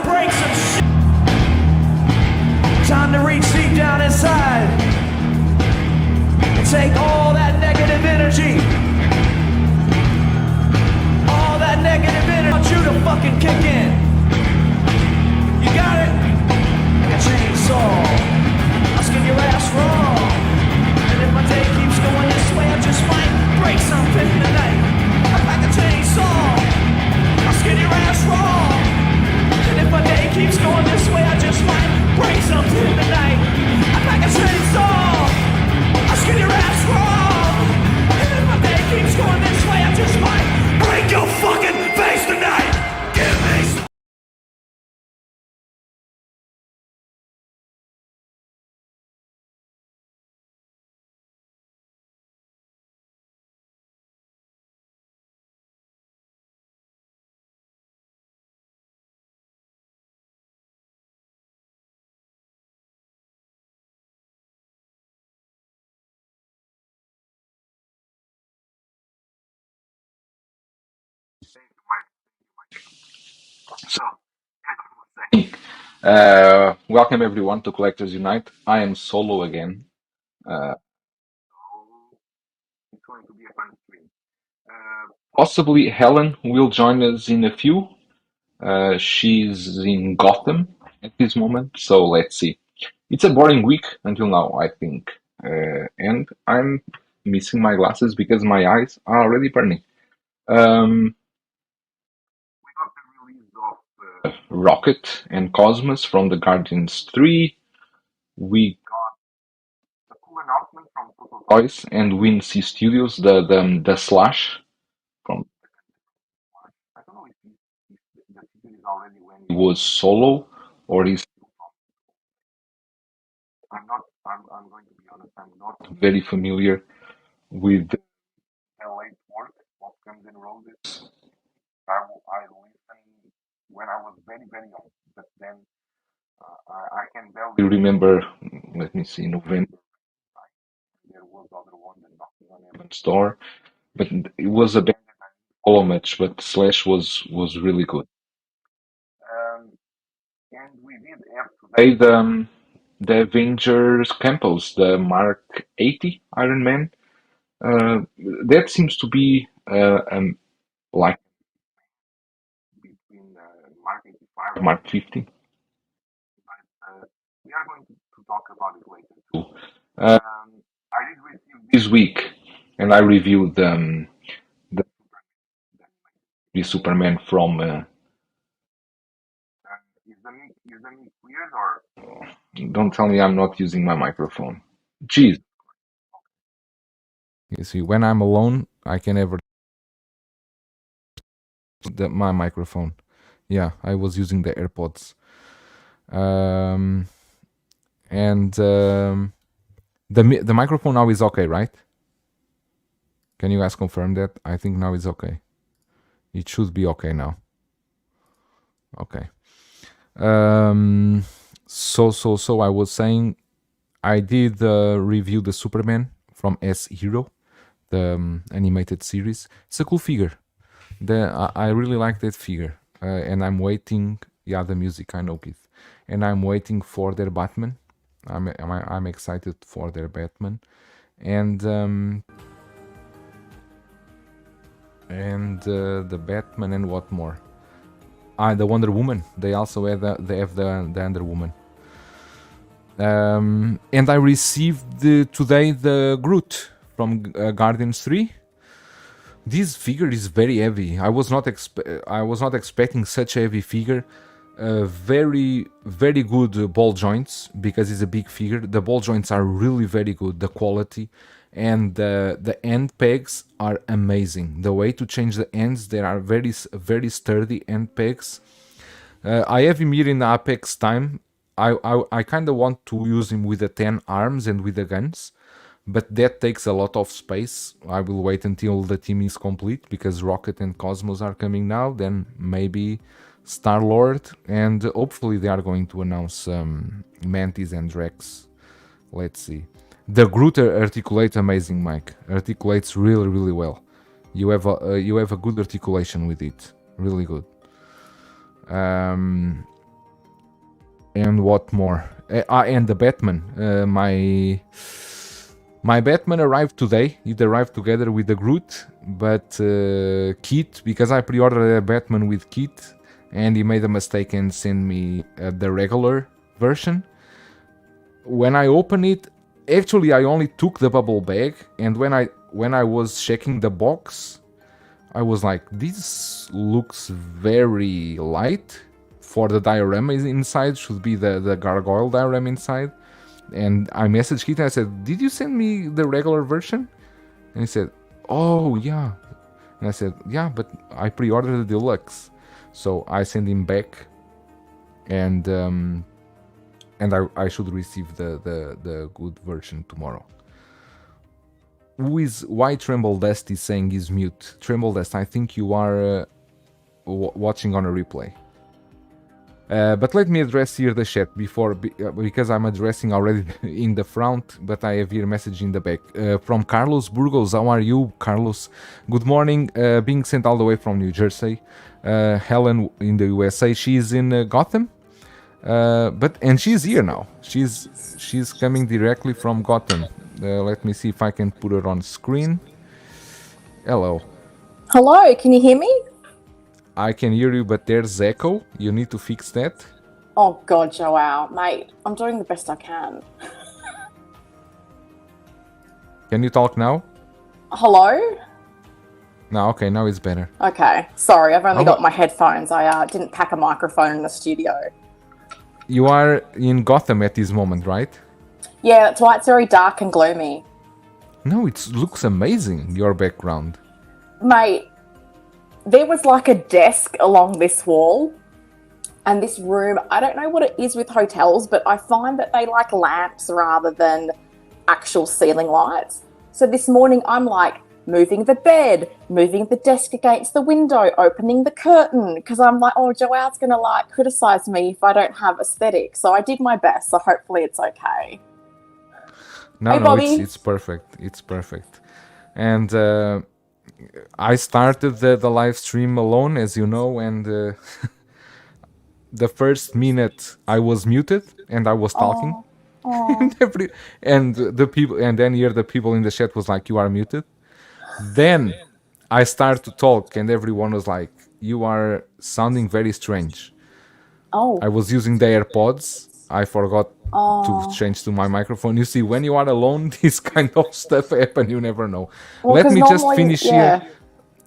break some shit. Time to reach deep down inside and take all that negative energy. All that negative energy. I want you to fucking kick in. You got it? Like a chainsaw. I'll skin your ass raw. And if my day keeps going this way, I just might break something tonight. I'm like a chainsaw. I'll skin your ass raw. And if my day keeps going this way, I just might break something tonight. I'm like a chainsaw. I'll skin your ass raw. And if my day keeps going this way, I just might break your fucking face tonight. Give me some. So, welcome everyone to Collectors Unite. I am solo again. It's going to be a fun stream. Possibly Helen will join us in a few. She's in Gotham at this moment, so let's see. It's a boring week until now, I think. And I'm missing my glasses because my eyes are already burning. We got the release of Rocket and Cosmos from the Guardians 3. We got a cool announcement from Toys and WinC Studios, the Slash from. I don't know if the season is already when he was solo or he's. I'm going to be honest. I'm not very familiar with the late work of Guns N' Roses. I listened when I was very young, but then I can barely remember. Let me see, November. There was other one that knocking on Evan's door, but it was a band that I didn't follow much. But Slash was really good. And we did have today the Avengers Campos, the Mark 80 Iron Man. That seems to be like between Mark 85 and Mark 50. But we are going to talk about it later too. I did receive this week, and I reviewed the Superman from. Is the mic weird or? Don't tell me I'm not using my microphone. Jeez. You see, when I'm alone, I can ever my microphone. Yeah, I was using the AirPods. The microphone now is okay, right? Can you guys confirm that? I think now it's okay. It should be okay now. Okay. So I was saying I did review the Superman from S Hero, the animated series. It's a cool figure. I really like that figure, and I'm waiting. Yeah, the music, I know it, and I'm waiting for their Batman. I'm excited for their Batman, and the Batman and what more? The Wonder Woman. They also have the Wonder Woman. And I received today the Groot from Guardians 3. This figure is very heavy. I was not expecting such a heavy figure. Very good ball joints because it's a big figure. The ball joints are really very good. The quality and the end pegs are amazing. The way to change the ends, there are very sturdy end pegs. I have him here in the Apex time. I kind of want to use him with the 10 arms and with the guns, but that takes a lot of space. I will wait until the team is complete because Rocket and Cosmos are coming now. Then maybe Star-Lord, and hopefully they are going to announce Mantis and Rex. Let's see. The Groot articulates amazing, Mike. Articulates really well. You have a good articulation with it. Really good. And what more? And the Batman. My Batman arrived today. It arrived together with the Groot, but Kit, because I pre-ordered a Batman with Kit, and he made a mistake and sent me the regular version. When I opened it, actually I only took the bubble bag, and when I was checking the box, I was like, this looks very light for the diorama inside. Should be the gargoyle diorama inside. And I messaged Kit and I said, did you send me the regular version? And he said, oh yeah. And I said, yeah, but I pre-ordered the deluxe. So I sent him back, and I should receive the good version tomorrow. Why Tremble Dust is saying he's mute? Tremble Dust, I think you are watching on a replay. But let me address here the chat before, because I'm addressing already in the front, but I have here a message in the back. From Carlos Burgos, how are you, Carlos? Good morning, being sent all the way from New Jersey. Helen in the USA, she's in Gotham, and she's here now. She's coming directly from Gotham. Let me see if I can put her on screen. Hello. Hello, can you hear me? I can hear you, but there's echo. You need to fix that. Oh God, Joao, mate, I'm doing the best I can. Can you talk now? Hello? No, okay, now it's better. Okay, sorry, I've only got my headphones. I didn't pack a microphone in the studio. You are in Gotham at this moment, right? Yeah, that's why it's very dark and gloomy. No, it looks amazing, your background. Mate, there was like a desk along this wall, and this room, I don't know what it is with hotels, but I find that they like lamps rather than actual ceiling lights. So this morning I'm like moving the bed, moving the desk against the window, opening the curtain, because I'm like, oh, Joelle's going to like criticize me if I don't have aesthetics. So I did my best, so hopefully it's okay. No, hey, no, Bobby. it's perfect. It's perfect. And I started the live stream alone, as you know, and the first minute I was muted and I was talking. and then here the people in the chat was like, you are muted. Then I started to talk and everyone was like, you are sounding very strange. I was using the AirPods. I forgot to change to my microphone. You see, when you are alone, this kind of stuff happen. You never know. Well, Let me just finish yeah. here.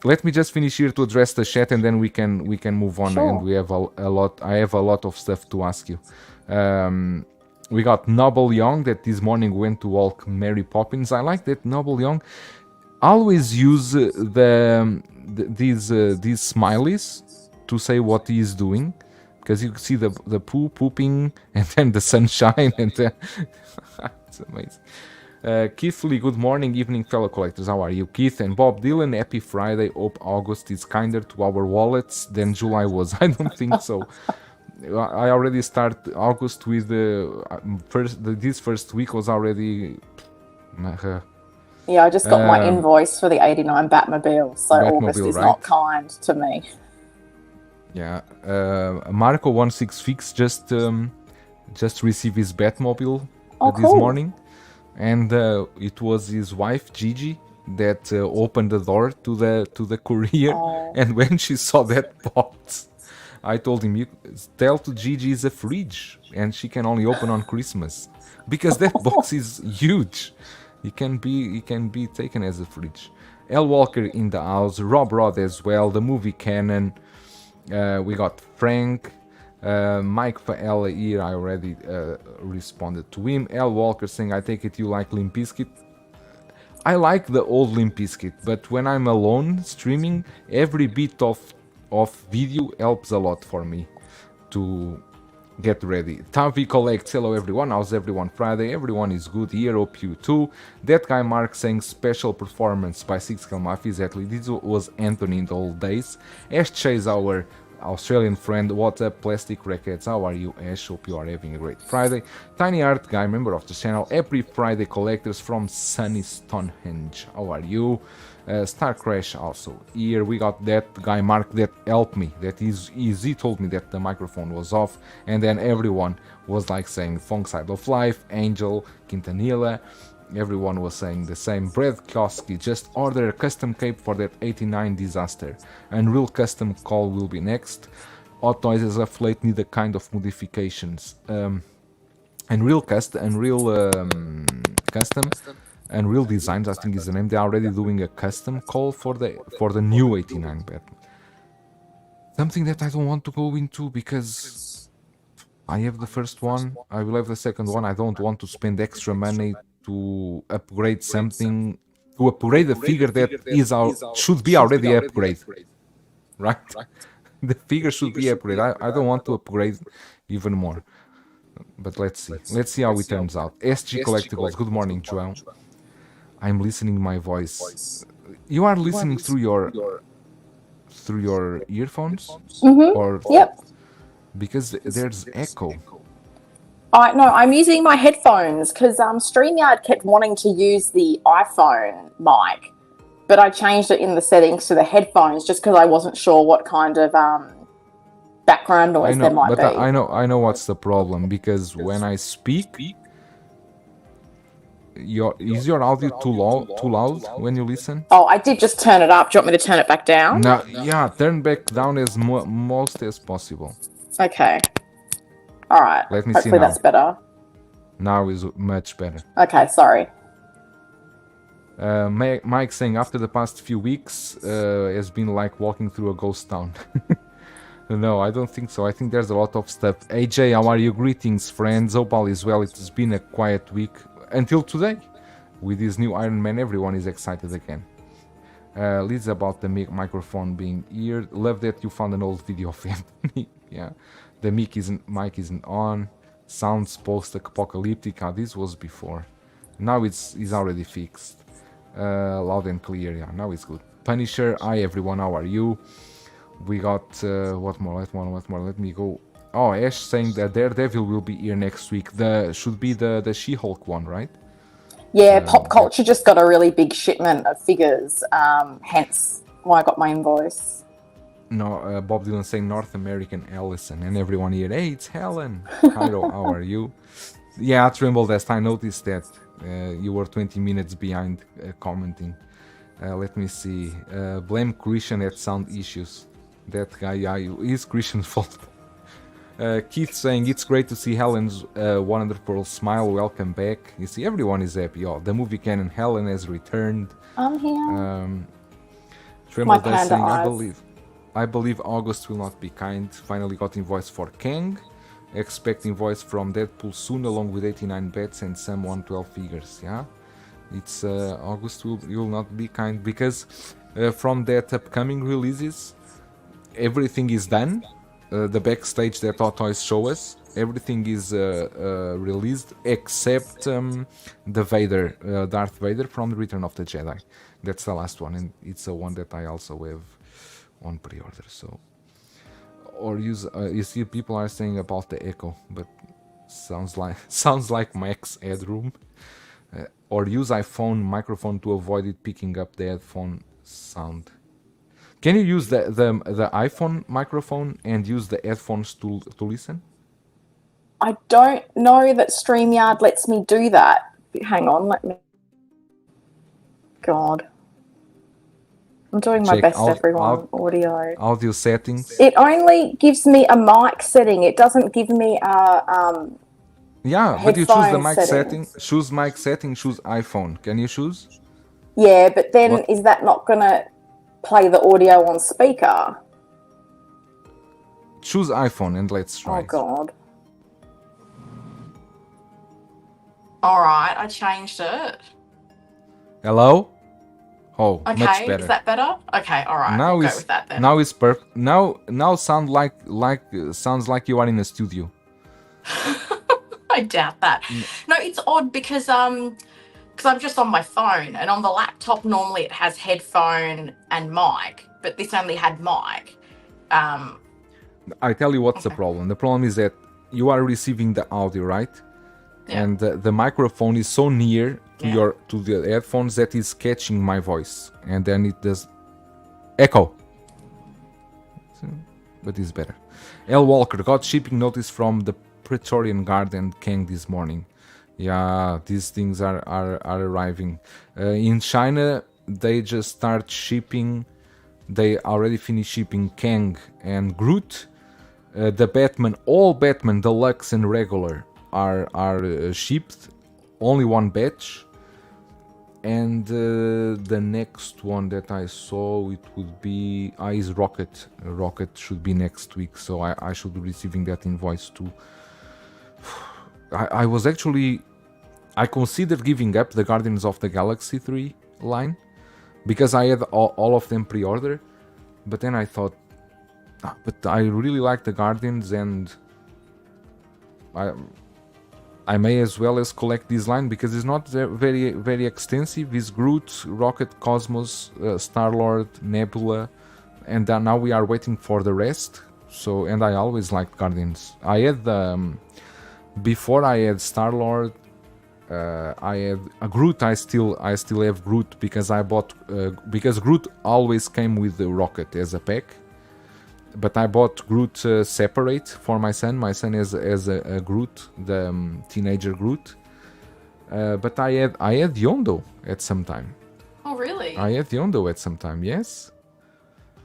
Let me just finish here to address the chat, and then we can move on. Sure. And we have a lot. I have a lot of stuff to ask you. We got Noble Young that this morning went to walk Mary Poppins. I like that Noble Young always use these smileys to say what he is doing, because you see the poo pooping and then the sunshine and then it's amazing. Keith Lee, good morning, evening, fellow collectors. How are you? Keith and Bob Dylan, happy Friday. Hope August is kinder to our wallets than July was. I don't think so. I already start August with this first week was already. Yeah, I just got my invoice for the 89 Batmobile, so August is right? not kind to me. Yeah, Marco16Fix just received his Batmobile this morning. And it was his wife Gigi that opened the door to the courier. And when she saw that box, I told him, "You tell to Gigi is a fridge, and she can only open on Christmas, because that box is huge. It can be taken as a fridge." L Walker in the house, Rob Rod as well. The movie canon. We got Frank. Mike Faella here, I already responded to him. L Walker saying, I take it you like Limp Bizkit. I like the old Limp Bizkit, but when I'm alone streaming, every bit of video helps a lot for me to get ready. Tavi collects, hello everyone, how's everyone Friday? Everyone is good here, hope you too. That guy Mark saying special performance by Six Cal Mafia, exactly, this was Anthony in the old days. Ash Chase, our Australian friend, what's up, Plastic Records, how are you, Ash? Hope you are having a great Friday. Tiny Art Guy, member of the channel, every Friday collectors from sunny Stonehenge, how are you? Star Crash also. Here we got that guy Mark that helped me. He told me that the microphone was off, and then everyone was like saying Funk Side of Life, Angel, Quintanilla. Everyone was saying the same. Brad Kioski, just order a custom cape for that 89 disaster. Unreal custom call will be next. Hot Toys as of late need a kind of modifications. Unreal Designs, I think is the name. They're already doing a custom call for the new 89 Batman. Something that I don't want to go into because I have the first one. I will have the second one. I don't want to spend extra money to upgrade something, to upgrade a figure that should be already upgraded, right? The figure should be upgraded. I don't want to upgrade even more. But let's see how it turns out. SG Collectibles, good morning, Joel. I'm listening my voice. You are listening through your earphones? Or Yep. because there's echo. No, I'm using my headphones because StreamYard kept wanting to use the iPhone mic, but I changed it in the settings to the headphones just because I wasn't sure what kind of background noise there might be. I know what's the problem, because when I speak, is your audio too loud when you listen? Oh, I did just turn it up. Do you want me to turn it back down? No, yeah, turn back down as most as possible. Okay. All right. Let me see Hopefully now. that's better. Now is much better. Okay, sorry. Mike saying after the past few weeks has been like walking through a ghost town. No, I don't think so. I think there's a lot of stuff. AJ, how are you? Greetings, friends. Hope all is well. It has been a quiet week until today. With this new Iron Man, everyone is excited again. Liz about the microphone being here. Love that you found an old video of Anthony. Yeah, the mic isn't on. Sounds post-apocalyptic. This was before. Now it's already fixed. Loud and clear. Yeah, now it's good. Punisher, hi everyone. How are you? We got what more? Let me go. Oh, Ash saying that Daredevil will be here next week. Should be the She-Hulk one, right? Yeah, Pop Culture just got a really big shipment of figures, hence why I got my invoice. No, Bob Dylan saying North American Allison, and everyone here, hey, it's Helen. Hi, how are you? Yeah, Trembledest, I noticed that you were 20 minutes behind commenting. Let me see. Blame Christian at sound issues. That guy, yeah, is Christian's fault. Keith saying it's great to see Helen's wonderful smile. Welcome back. You see, everyone is happy. Oh, the movie canon, Helen has returned. I'm here. Trembledest saying, I believe August will not be kind. Finally got invoice for Kang. Expect invoice from Deadpool soon, along with 89 bets and some 112 figures. Yeah, it's August will not be kind, because from that upcoming releases, everything is done. The backstage that Hot Toys show us, everything is released except the Vader, Darth Vader from the Return of the Jedi. That's the last one, and it's the one that I also have on pre-order. So, or use you see, people are saying about the echo, but sounds like Max headroom. Or use iPhone microphone to avoid it picking up the headphone sound. Can you use the iPhone microphone and use the headphones to listen? I don't know that StreamYard lets me do that. Hang on, let me... God. I'm doing my best, everyone. Audio settings. It only gives me a mic setting. It doesn't give me a... Yeah, but you choose the mic setting. Choose mic setting, choose iPhone. Can you choose? Yeah, but then is that not going to play the audio on speaker? Choose iPhone and let's try. Oh, God. All right, I changed it. Hello? Oh, Okay, much better. Is that better? Okay, all right. Now we'll is go with that then. now is perfect. Now sounds like you are in a studio. I doubt that. No, it's odd because I'm just on my phone, and on the laptop normally it has headphone and mic, but this only had mic. I tell you what's the problem. The problem is that you are receiving the audio, right? Yeah. And the microphone is so near your to the headphones that is catching my voice, and then it does echo. So, but it's better. L. Walker got shipping notice from the Praetorian Guard and Kang this morning. Yeah, these things are arriving. In China, they just start shipping. They already finished shipping Kang and Groot. The Batman, all Batman Deluxe and regular are shipped. Only one batch. And the next one that I saw, it would be is Rocket. Rocket should be next week, so I should be receiving that invoice too. I was actually... I considered giving up the Guardians of the Galaxy 3 line, because I had all of them pre-order, but then I thought, but I really like the Guardians, and I may as well as collect this line, because it's not very extensive. It's Groot, Rocket, Cosmos, Star-Lord, Nebula, and now we are waiting for the rest. So, and I always liked Guardians. I had before I had Star-Lord, I had a Groot. I still have Groot, because I bought because Groot always came with the Rocket as a pack. But I bought Groot separate for my son. My son has a Groot, the teenager Groot. But I had Yondo at some time. Oh, really? I had Yondo at some time, yes.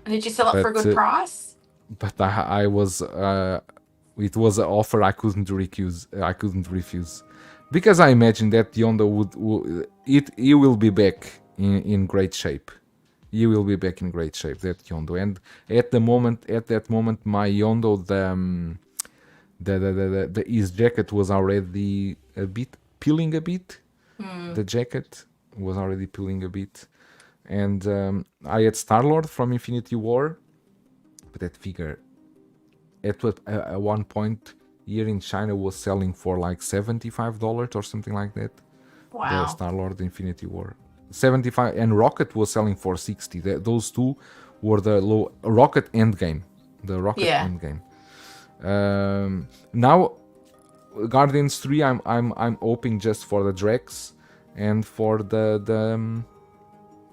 And did you sell it for a good price? But I was it was an offer I couldn't refuse, because I imagine that Yondo he will be back in great shape. He will be back in great shape, that Yondo. And at that moment, my Yondo, his jacket was already peeling a bit. The jacket was already peeling a bit. And I had Star-Lord from Infinity War, but that figure, at one point here in China, was selling for like $75 or something like that. Wow. The Star-Lord Infinity War. 75, and Rocket was selling for 60. Those two were the low Rocket Endgame. The Rocket Endgame. Now Guardians 3, I'm hoping just for the Drax and for the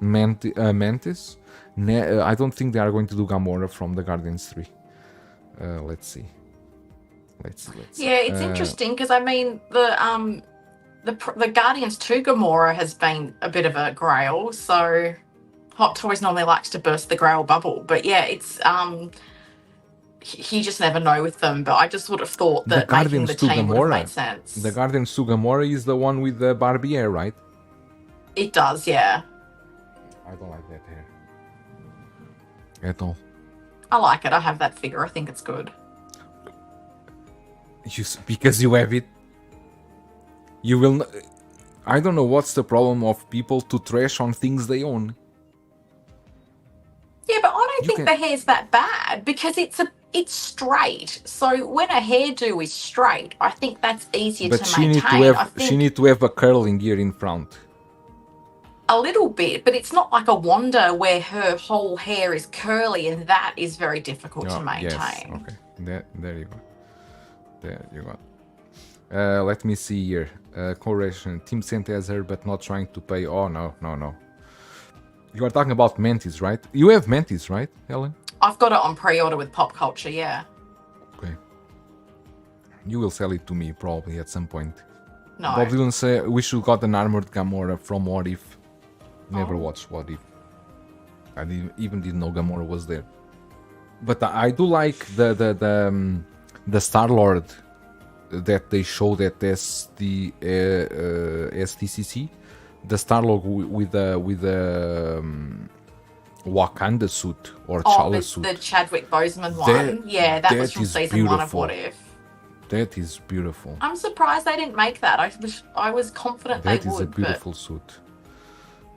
Mantis. I don't think they are going to do Gamora from the Guardians 3. Let's see. Yeah, it's interesting, because I mean the Guardians 2 Gamora has been a bit of a grail, so Hot Toys normally likes to burst the grail bubble. But yeah, it's you just never know with them. But I just would have thought that making the team would have made sense. The Guardians 2 Gamora is the one with the Barbie hair, right? It does, yeah. I don't like that hair at all. I like it. I have that figure. I think it's good. Because you have it. You will. I don't know what's the problem of people to trash on things they own. Yeah, but I don't think the hair's that bad, because it's straight. So when a hairdo is straight, I think that's easier to maintain. She need to have a curling here in front. A little bit, but it's not like a Wanda where her whole hair is curly, and that is very difficult to maintain. Yes. Okay. There you go. There you go. Let me see here. Correction. Team sent as her, but not trying to pay. Oh, no. You are talking about Mantis, right? You have Mantis, right, Helen? I've got it on pre-order with Pop Culture, yeah. Okay. You will sell it to me probably at some point. No. Bob Dylan say we should got an armored Gamora from What If. Never watched What If. I didn't know Gamora was there. But I do like the Star-Lord that they showed at STCC, the Star-Lord with the Wakanda suit or T'Challa suit. The Chadwick Boseman one. That was from season 1 of What If. That is beautiful. I'm surprised they didn't make that. I was confident they would. That is a beautiful suit.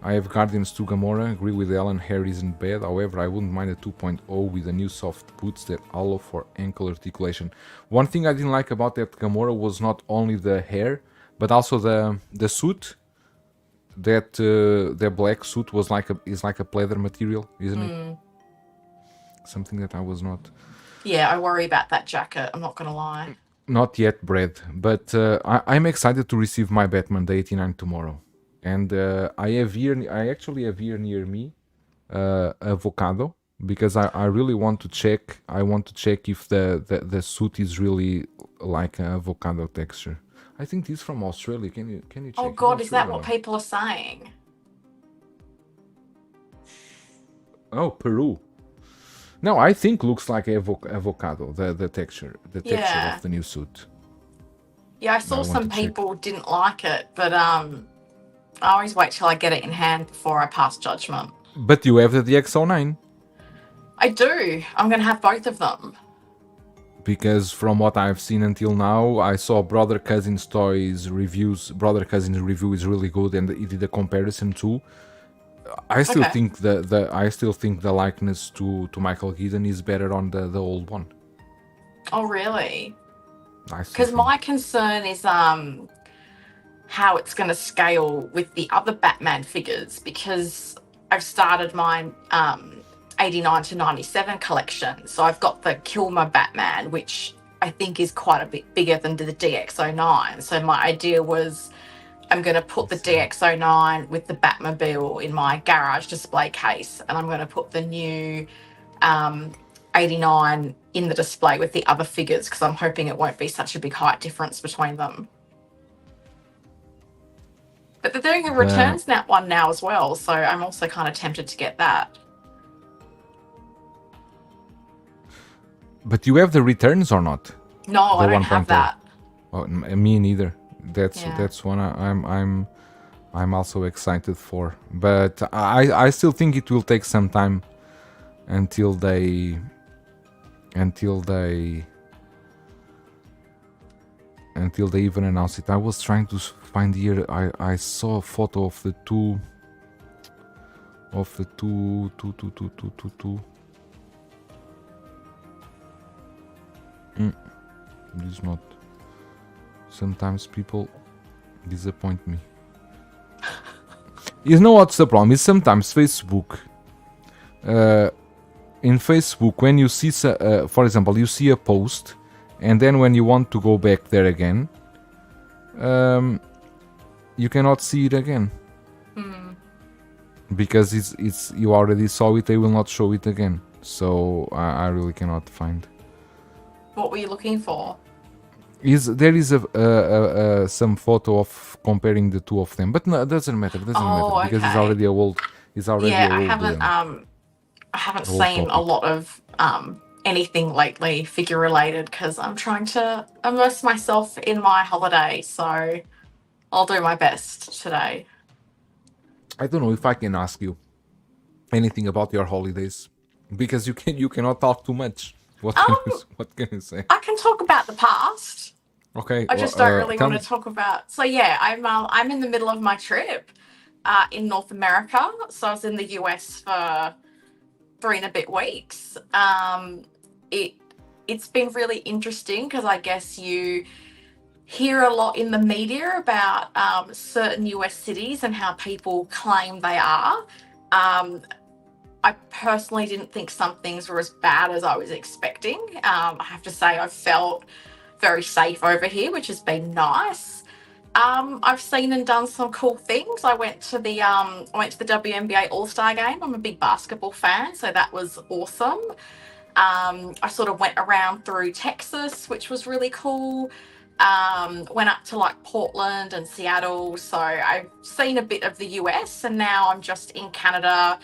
I have Guardians 2 Gamora. Agree with Ellen, hair isn't bad. However, I wouldn't mind a 2.0 with the new soft boots that allow for ankle articulation. One thing I didn't like about that Gamora was not only the hair, but also the suit. That the black suit is like a pleather material, isn't it? Something that I was not. Yeah, I worry about that jacket. I'm not gonna lie. Not yet, Brad. But I'm excited to receive my Batman the 89 tomorrow. and I actually have here near me avocado, because I really want to check. I want to check if the suit is really like an avocado texture. I think this is from Australia. Can you check? Oh I'm God, not is sure that or what not. people are saying? Oh, Peru. No, I think looks like avocado. The texture Yeah. of the new suit. Yeah, I I saw want some to check. people didn't like it, but I always wait till I get it in hand before I pass judgment. But you have the DX09. I do. I'm going to have both of them. Because from what I've seen until now, I saw Brother Cousin's Toys reviews. Brother Cousin's review is really good, and he did a comparison too. I still Okay. think the likeness to Michael Keaton is better on the old one. Oh, really? I still Because think. my concern is how it's going to scale with the other Batman figures, because I've started my 89 to 97 collection. So I've got the Kilmer Batman, which I think is quite a bit bigger than the DX09. So my idea was I'm going to put the DX09 with the Batmobile in my garage display case, and I'm going to put the new 89 in the display with the other figures, because I'm hoping it won't be such a big height difference between them. But they're doing a returns that one now as well, so I'm also kind of tempted to get that. But you have the returns or not? No, I don't 1.0. have that. Oh, me neither. That's Yeah. one I'm also excited for. But I still think it will take some time until they even announce it. I was trying to find here. I saw a photo of the two. This is not. Sometimes people disappoint me. You know what's the problem? Is sometimes Facebook. In Facebook, when you see, for example, you see a post, and then when you want to go back there again, you cannot see it again. Because it's you already saw it. They will not show it again. So I really cannot find. What were you looking for? There is some photo of comparing the two of them, but no, it doesn't matter. Because it's okay. already a old. It's already Yeah, a I old, haven't old seen a topic. lot of anything lately figure related, because I'm trying to immerse myself in my holiday. So I'll do my best today. I don't know if I can ask you anything about your holidays, because you cannot talk too much. What can you say? I can talk about the past. Okay, I just don't really tell want me. to talk about. So yeah, I'm in the middle of my trip in North America. So I was in the US for 3 and a bit weeks. It's been really interesting, because I guess you hear a lot in the media about certain US cities and how people claim they are. I personally didn't think some things were as bad as I was expecting. I have to say I felt very safe over here, which has been nice. I've seen and done some cool things. I went to the WNBA All-Star game. I'm a big basketball fan, so that was awesome. I sort of went around through Texas, which was really cool. Went up to like Portland and Seattle. So I've seen a bit of the US, and now I'm just in Canada,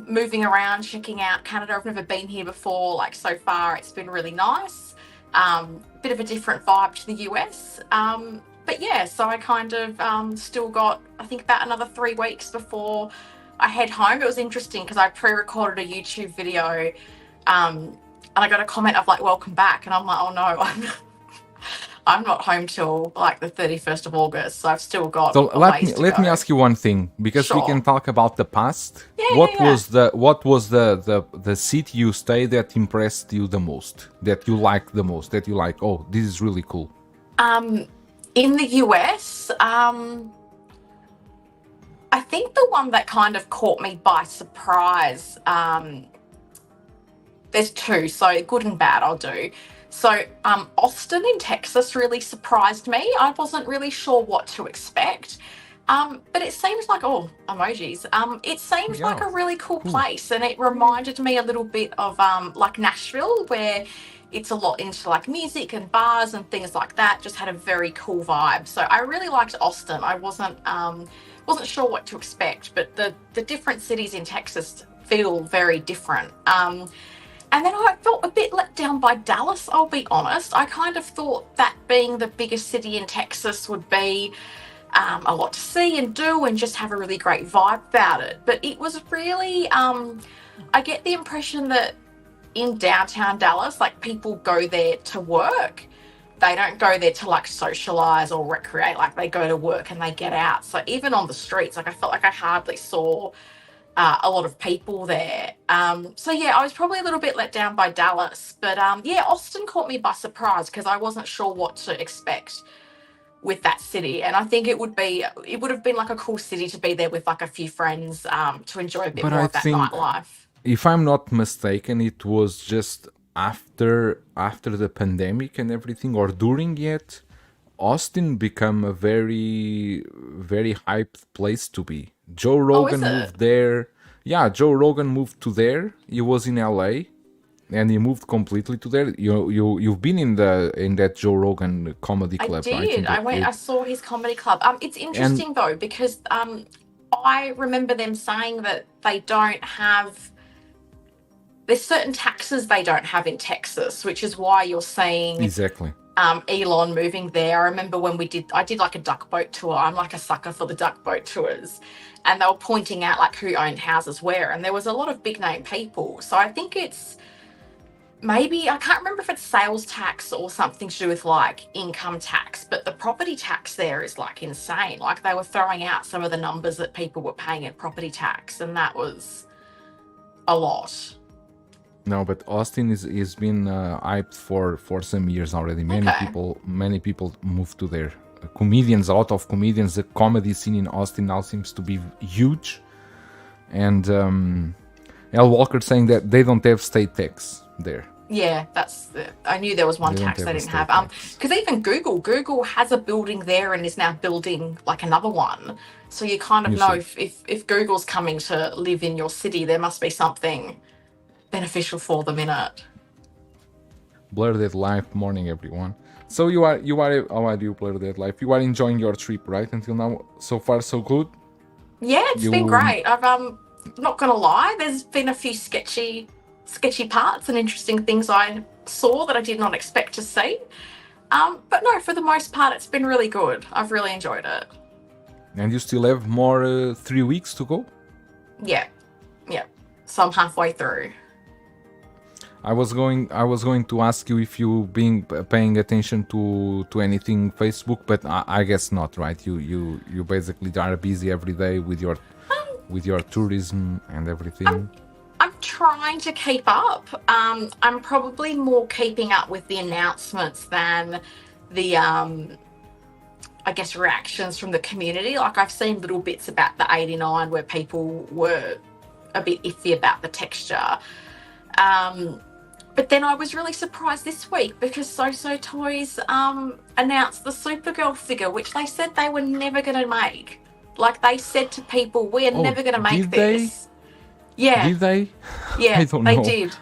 moving around, checking out Canada. I've never been here before. Like, so far, it's been really nice. Bit of a different vibe to the US. But yeah, so I kind of still got, I think, about another 3 weeks before I head home. It was interesting because I pre-recorded a YouTube video, and I got a comment of like, welcome back. And I'm like, oh no, I'm not home till like the 31st of August. So I've still got So a ways to let go. me ask you one thing, because we Sure. can talk about the past. Yeah, What yeah, yeah. was the city you stayed that impressed you the most? That you liked the most? That you like? Oh, this is really cool. In the US, I think the one that kind of caught me by surprise, there's two, so good and bad I'll do. So Austin in Texas really surprised me. I wasn't really sure what to expect. But it seems like emojis. It seems like Yeah, a really cool cool. place, and it reminded me a little bit of like Nashville, where it's a lot into like music and bars and things like that. Just had a very cool vibe. So I really liked Austin. I wasn't sure what to expect, but the different cities in Texas feel very different. And then I felt a bit let down by Dallas, I'll be honest. I kind of thought that being the biggest city in Texas would be a lot to see and do and just have a really great vibe about it. But it was really, I get the impression that in downtown Dallas, like people go there to work. They don't go there to like socialize or recreate, like they go to work and they get out. So even on the streets, like I felt like I hardly saw a lot of people there. So yeah, I was probably a little bit let down by Dallas, but yeah, Austin caught me by surprise because I wasn't sure what to expect with that city, and I think it would have been like a cool city to be there with like a few friends to enjoy a bit But more I of that think, nightlife. if I'm not mistaken, it was just after the pandemic and everything, or during it, Austin become a very very hyped place to be. Joe Oh, is Rogan it? moved there. Yeah, Joe Rogan moved to there. He was in LA and he moved completely to there. You've been in that Joe Rogan comedy I club, right? did. I saw his comedy club. It's And interesting though because I remember them saying that they don't have. There's certain taxes they don't have in Texas, which is why you're seeing exactly. Elon moving there. I remember when I did like a duck boat tour. I'm like a sucker for the duck boat tours. And they were pointing out like who owned houses where. And there was a lot of big name people. So I think it's maybe, I can't remember if it's sales tax or something to do with like income tax, but the property tax there is like insane. Like they were throwing out some of the numbers that people were paying in property tax, and that was a lot. No, but Austin is been hyped for some years already. Okay. Many people moved to there. Comedians, a lot of comedians. The comedy scene in Austin now seems to be huge. And L. Walker saying that they don't have state tax there. Yeah, I knew there was one They don't tax have they a didn't state have. tax. Because even Google has a building there and is now building like another one. So you kind of You know see, if Google's coming to live in your city, there must be something beneficial for them in it. Blur Dead Life. Morning, everyone. So you are how are you, Blur Dead Life? You are enjoying your trip, right? Until now, so far so good. Yeah, it's been You great. I've not gonna lie, there's been a few sketchy parts and interesting things I saw that I did not expect to see. But no, for the most part, it's been really good. I've really enjoyed it. and you still have more 3 weeks to go. Yeah. So I'm halfway through. I was going to ask you if you been paying attention to anything Facebook, but I guess not, right? You basically are busy every day with your tourism and everything. I'm trying to keep up. I'm probably more keeping up with the announcements than the I guess reactions from the community. Like I've seen little bits about the 89 where people were a bit iffy about the texture. But then I was really surprised this week because Soosoo Toys announced the Supergirl figure, which they said they were never going to make. Like they said to people, we're Oh, never going to make did they? this. Yeah, Did they? yeah, I don't they know. did.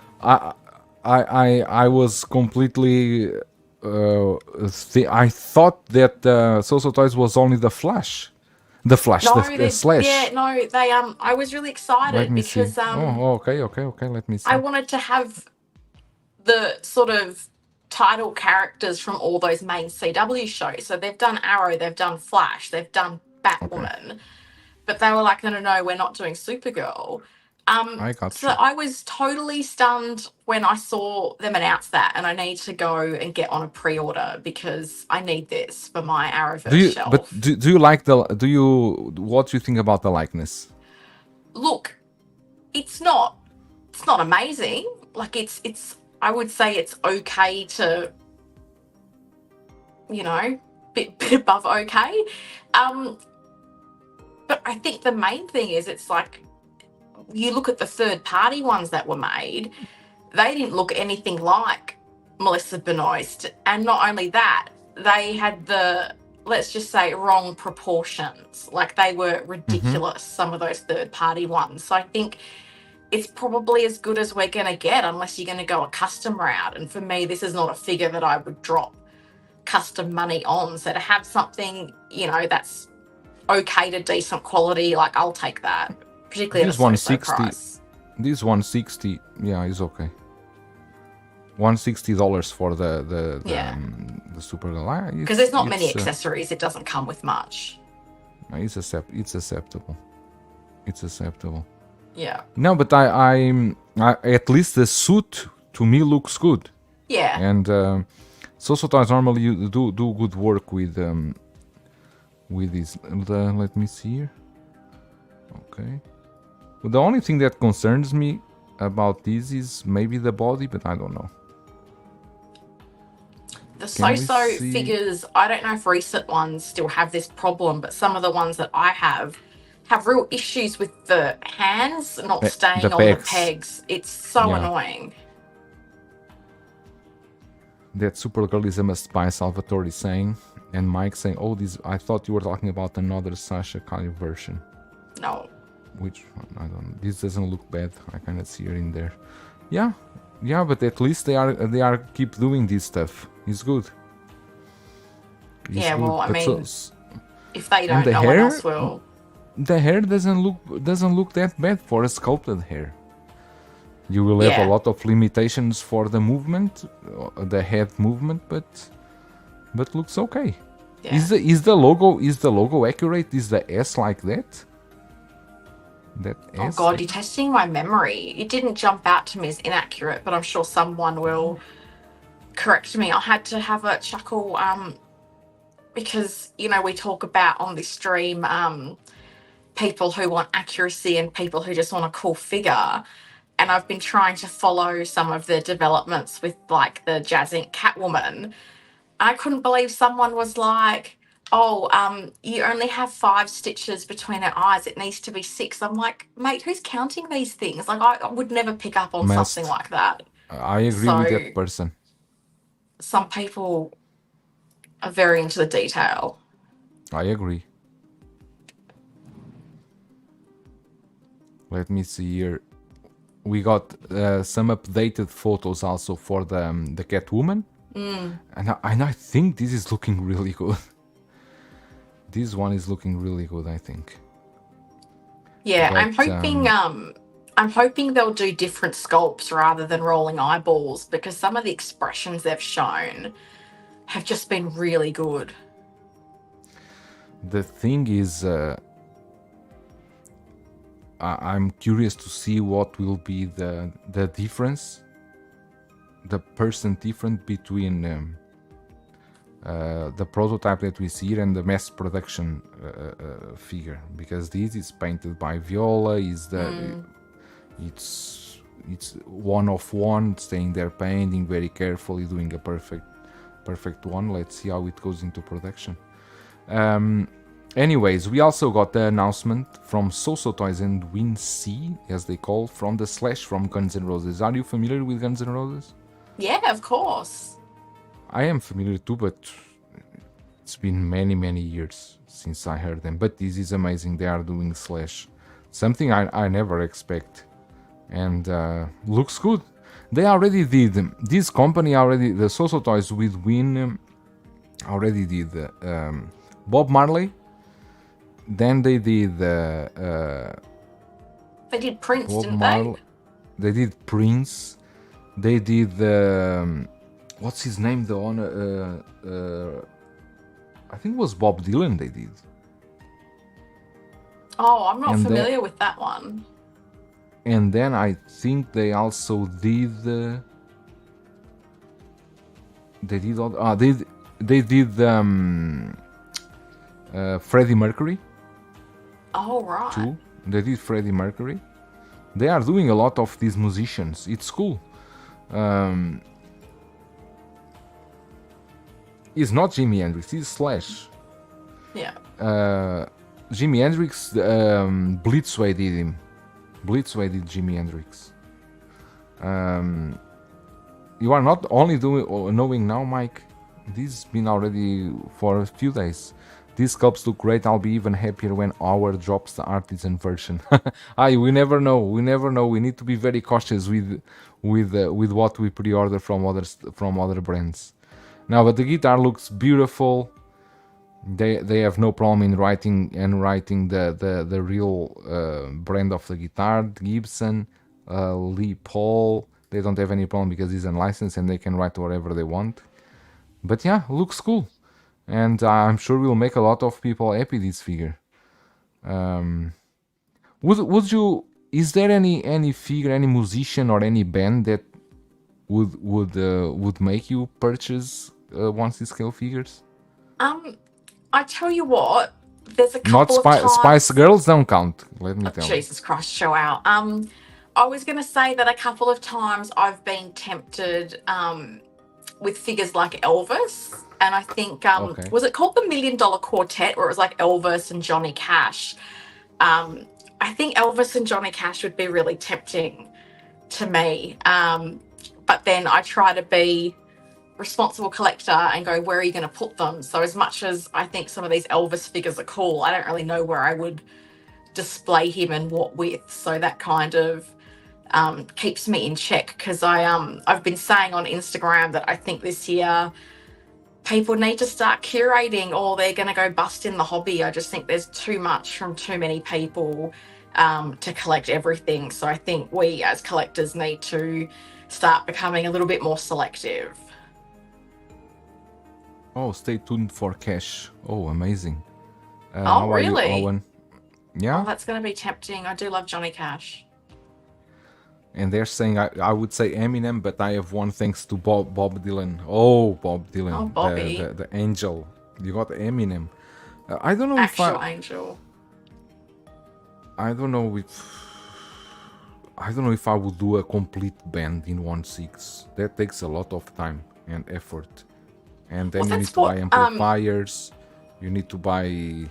I was completely. I thought that Soosoo Toys was only the Flash, No, the Slash. yeah, no, they I was really Let excited me see. because Oh, okay. Let me see. I wanted to have the sort of title characters from all those main CW shows. So they've done Arrow, they've done Flash, they've done Batwoman, but they were like, no, we're not doing Supergirl. I got So you. I was totally stunned when I saw them announce that, and I need to go and get on a pre-order because I need this for my Arrowverse shelf. But do you like what do you think about the likeness? Look, it's not amazing. Like it's I would say it's okay to, bit above okay. But I think the main thing is it's like you look at the third party ones that were made, they didn't look anything like Melissa Benoist. And not only that, they had the let's just say, wrong proportions. Like, they were ridiculous, some of those third-party ones. So I think it's probably as good as we're going to get unless you're going to go a custom route. And for me, this is not a figure that I would drop custom money on. So to have something, you know, that's okay to decent quality, like, I'll take that, particularly at a so-so price. This 160, yeah, is okay. $160 for the Supergirl. Because there's not many accessories. It doesn't come with much. It's acceptable. It's acceptable. Yeah. No, but I at least the suit to me looks good. Yeah. And Soosoo Toys normally you do good work with this. Let me see here. Okay. Well, the only thing that concerns me about this is maybe the body, but I don't know. The so-so figures, I don't know if recent ones still have this problem, but some of the ones that I have real issues with the hands not staying on the pegs. It's so annoying. That Supergirl is a must-buy, Salvatore is saying. And Mike saying, oh, this, I thought you were talking about another Sasha Kali version. No. Which, I don't know. This doesn't look bad. I kind of see her in there. Yeah, but at least they are keep doing this stuff. It's good. It's good. Well, I mean, if they don't, no one else will. The hair doesn't look that bad for a sculpted hair. You will have a lot of limitations for the movement, the head movement, but looks okay. Yeah. Is the logo accurate? Is the S like that? Oh God, you're testing my memory. It didn't jump out to me as inaccurate, but I'm sure someone will correct me. I had to have a chuckle because, you know, we talk about on this stream people who want accuracy and people who just want a cool figure. And I've been trying to follow some of the developments with, like, the Jazzink Catwoman. I couldn't believe someone was like, oh, you only have 5 stitches between her eyes. It needs to be 6. I'm like, mate, who's counting these things? Like, I would never pick up on something like that. I agree with that person. Some people are very into the detail. I agree. Let me see here. We got some updated photos also for the Catwoman. And I think this is looking really good. This one is looking really good, I think. Yeah, but, I'm hoping they'll do different sculpts rather than rolling eyeballs, because some of the expressions they've shown have just been really good. The thing is, I'm curious to see what will be the difference, the % difference between the prototype that we see here and the mass production figure, because this is painted by Viola. It's one of one, staying there painting very carefully, doing a perfect one. Let's see how it goes into production. Anyways, we also got the announcement from Soosoo Toys and Win C, as they call, from the Slash from Guns N' Roses. Are you familiar with Guns N' Roses? Yeah, of course. I am familiar too, but it's been many years since I heard them. But this is amazing. They are doing Slash. Something I never expect. And looks good. They already did. This company already, the Soosoo Toys with Win, already did Bob Marley. Then they did... they did Prince, didn't they? They did Prince. They did... what's his name? The owner... I think it was Bob Dylan they did. Oh, I'm not familiar with that one. And then I think they also did... they did... they did Freddie Mercury. Oh, right. Too. They did Freddie Mercury. They are doing a lot of these musicians. It's cool. It's not Jimi Hendrix, it's Slash. Yeah. Jimi Hendrix, Blitzway did him. Blitzway did Jimi Hendrix. You are not only knowing now, Mike, This has been already for a few days. These sculpts look great. I'll be even happier when Howard drops the artisan version. We never know. We never know. We need to be very cautious with what we pre-order from other brands. Now, but the guitar looks beautiful. They have no problem in writing the real brand of the guitar, Gibson, Lee Paul. They don't have any problem because it's unlicensed and they can write whatever they want. But yeah, looks cool, and I'm sure we'll make a lot of people happy. This figure. Would you? Is there any figure, any musician or any band that would make you purchase one scale figures? I tell you what, there's a Not couple of times. Spice Girls don't count. Let me tell you. Jesus Christ, show out. I was going to say that a couple of times I've been tempted with figures like Elvis, and I think Okay. was it called the $1 Million Quartet, where it was like Elvis and Johnny Cash? I think Elvis and Johnny Cash would be really tempting to me, but then I try to be responsible collector and go, where are you going to put them? So as much as I think some of these Elvis figures are cool, I don't really know where I would display him and what with. So that kind of keeps me in check, because I've been saying on Instagram that I think this year people need to start curating or they're going to go bust in the hobby. I just think there's too much from too many people to collect everything. So I think we as collectors need to start becoming a little bit more selective. Oh, stay tuned for cash. Oh, amazing. Oh, how are you, really? Owen? Yeah. Oh, that's going to be tempting. I do love Johnny Cash. And they're saying I would say Eminem, but I have one thanks to Bob Dylan. Oh, Bob Dylan. Oh, Bobby. The angel. You got Eminem. I don't know Actual angel. I don't know if I would do a complete band in 1/6. That takes a lot of time and effort. And then you need to buy amplifiers. You need to buy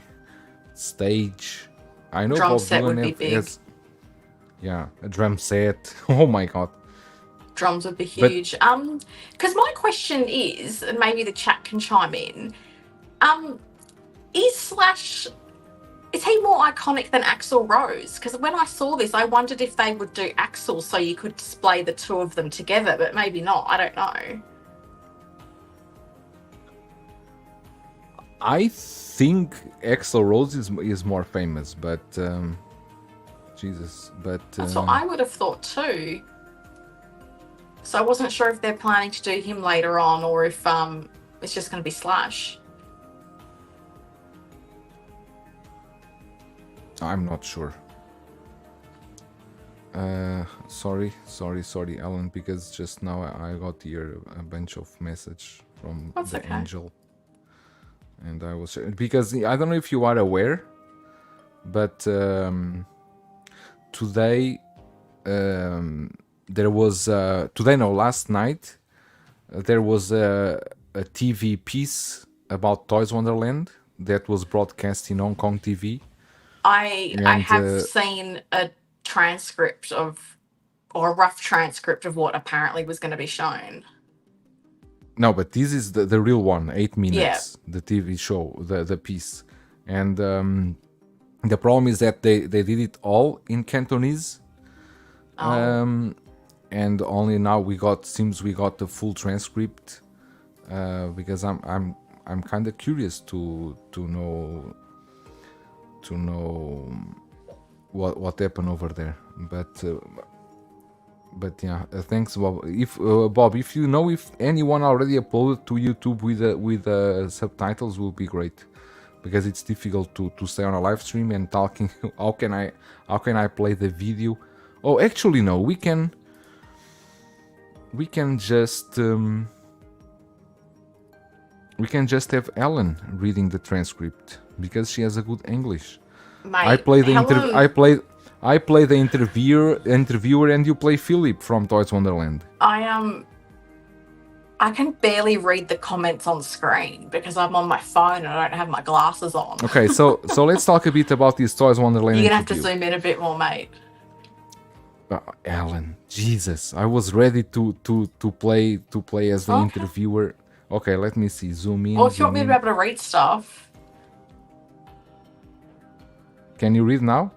stage. I know Drum Bob set would Dylan be big. has, yeah, a drum set. Oh my god. Drums would be huge. Because my question is, and maybe the chat can chime in, is he more iconic than Axl Rose? Because when I saw this, I wondered if they would do Axl so you could display the two of them together, but maybe not. I don't know. I think Axl Rose is more famous, but Jesus, but That's what I would have thought too. So I wasn't sure if they're planning to do him later on or if it's just going to be Slash. I'm not sure. Sorry, Alan, because just now I got here a bunch of message from That's the okay. angel, and I was because I don't know if you are aware, but today there was last night there was a TV piece about Toys Wonderland that was broadcast in Hong Kong TV. I have seen a transcript of, or a rough transcript of what apparently was going to be shown. No, but this is the real one, 8 minutes, the TV show, the piece. And the problem is that they did it all in Cantonese. And only now we got the full transcript, because I'm kind of curious to know what happened over there. But yeah, thanks, Bob. If you know if anyone already uploaded to YouTube with subtitles, will be great, because it's difficult to stay on a live stream and talking. How can I play the video? Oh, actually no, we can just have Helen reading the transcript, because she has a good English. Mate, I play the Helen, I play the interviewer, and you play Philip from Toys Wonderland. I can barely read the comments on screen because I'm on my phone and I don't have my glasses on. Okay, so let's talk a bit about this Toys Wonderland. You're gonna have to interview. zoom in a bit more, mate. Alan, Jesus, I was ready to play as the interviewer. Okay, let me see. Zoom in. Or if you want Zoom me to be in. able to read stuff. Can you read now?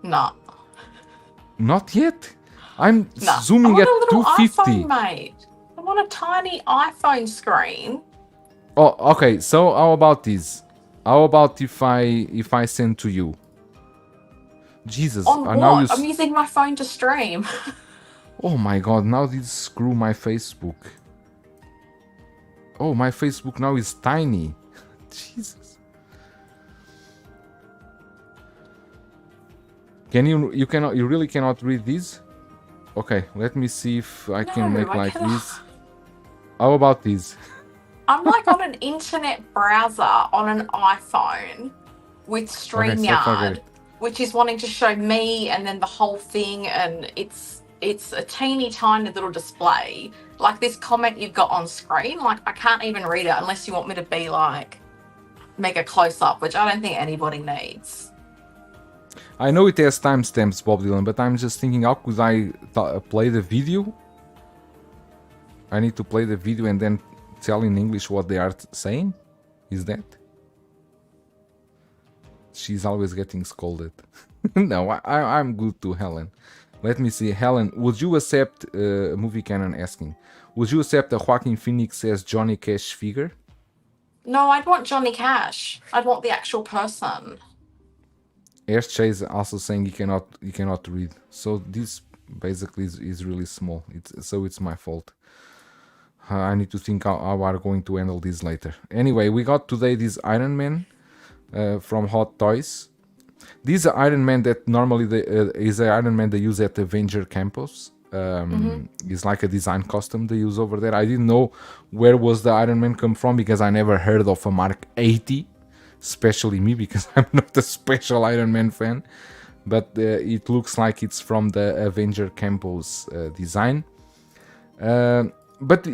Nah. Not yet. I'm Nah. I zooming want at a little 250. iPhone, mate. I want a tiny iPhone screen. Oh, okay. So how about this? How about if I send to you? Jesus, On now you. what? I'm using my phone to stream. Oh my God! Now this screw my Facebook. Oh, my Facebook now is tiny. Jesus. Can you? You cannot. You really cannot read this? Okay, let me see if I can No, make I like cannot. this. How about this? I'm like on an internet browser on an iPhone with Okay, so forget StreamYard, it. which is wanting to show me and then the whole thing, and it's a teeny tiny little display. Like this comment you've got on screen, like I can't even read it unless you want me to be like mega close up, which I don't think anybody needs. I know it has timestamps, Bob Dylan, but I'm just thinking, how could I play the video? I need to play the video and then tell in English what they are saying? Is that? She's always getting scolded. No, I'm good to Helen. Let me see. Helen, would you accept, Movie Canon asking, would you accept a Joaquin Phoenix as Johnny Cash figure? No, I'd want Johnny Cash. I'd want the actual person. Ash Chase also saying he cannot read. So this basically is really small. It's my fault. I need to think how we are going to handle this later. Anyway, we got today this Iron Man from Hot Toys. This is Iron Man that normally is an Iron Man they use at Avenger Campus. It's like a design custom they use over there. I didn't know where was the Iron Man come from because I never heard of a Mark 80, especially me because I'm not a special Iron Man fan. But it looks like it's from the Avenger Campus design. But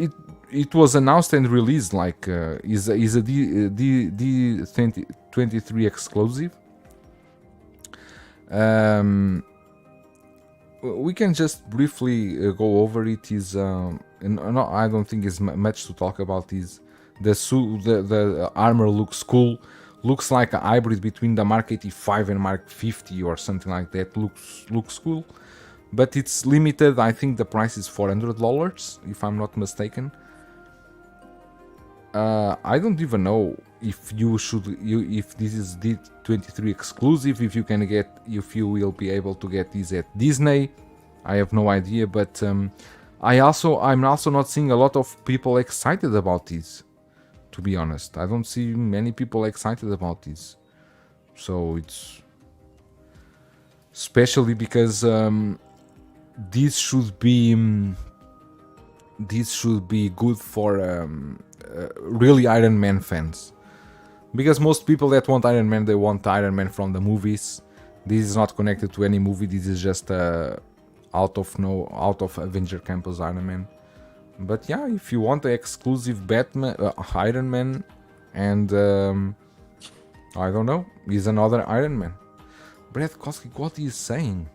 it was announced and released like is a D23 exclusive. We can just briefly go over it. Is no, I don't think it's much to talk about. Is the armor looks cool, looks like a hybrid between the Mark 85 and Mark 50 or something like that. Looks cool, but it's limited. I think the price is $400 if I'm not mistaken. I don't even know if if this is D23 exclusive, if you will be able to get this at Disney. I have no idea, but I'm also not seeing a lot of people excited about this. To be honest, I don't see many people excited about this. So it's especially because this should be good for really Iron Man fans, because most people that want Iron Man, they want Iron Man from the movies. This is not connected to any movie. This is just out of Avenger Campus Iron Man. But yeah, if you want the exclusive Batman Iron Man, and I don't know, he's another Iron Man. Brad Koski, what is saying?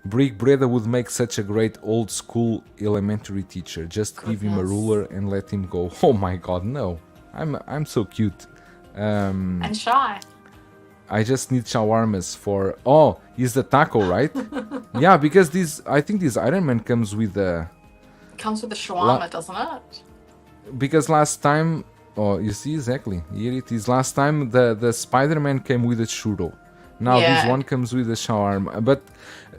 Brick Breda would make such a great old school elementary teacher. Just give him a ruler and let him go. Oh my god, no. I'm so cute. And shy. I just need shawarmas for... Oh, he's the taco, right? Yeah, because I think this Iron Man comes with the... Comes with the shawarma, doesn't it? Because last time... Oh, you see, exactly. Here it is. Last time the Spider-Man came with a churro. Now this one comes with a shawarma. But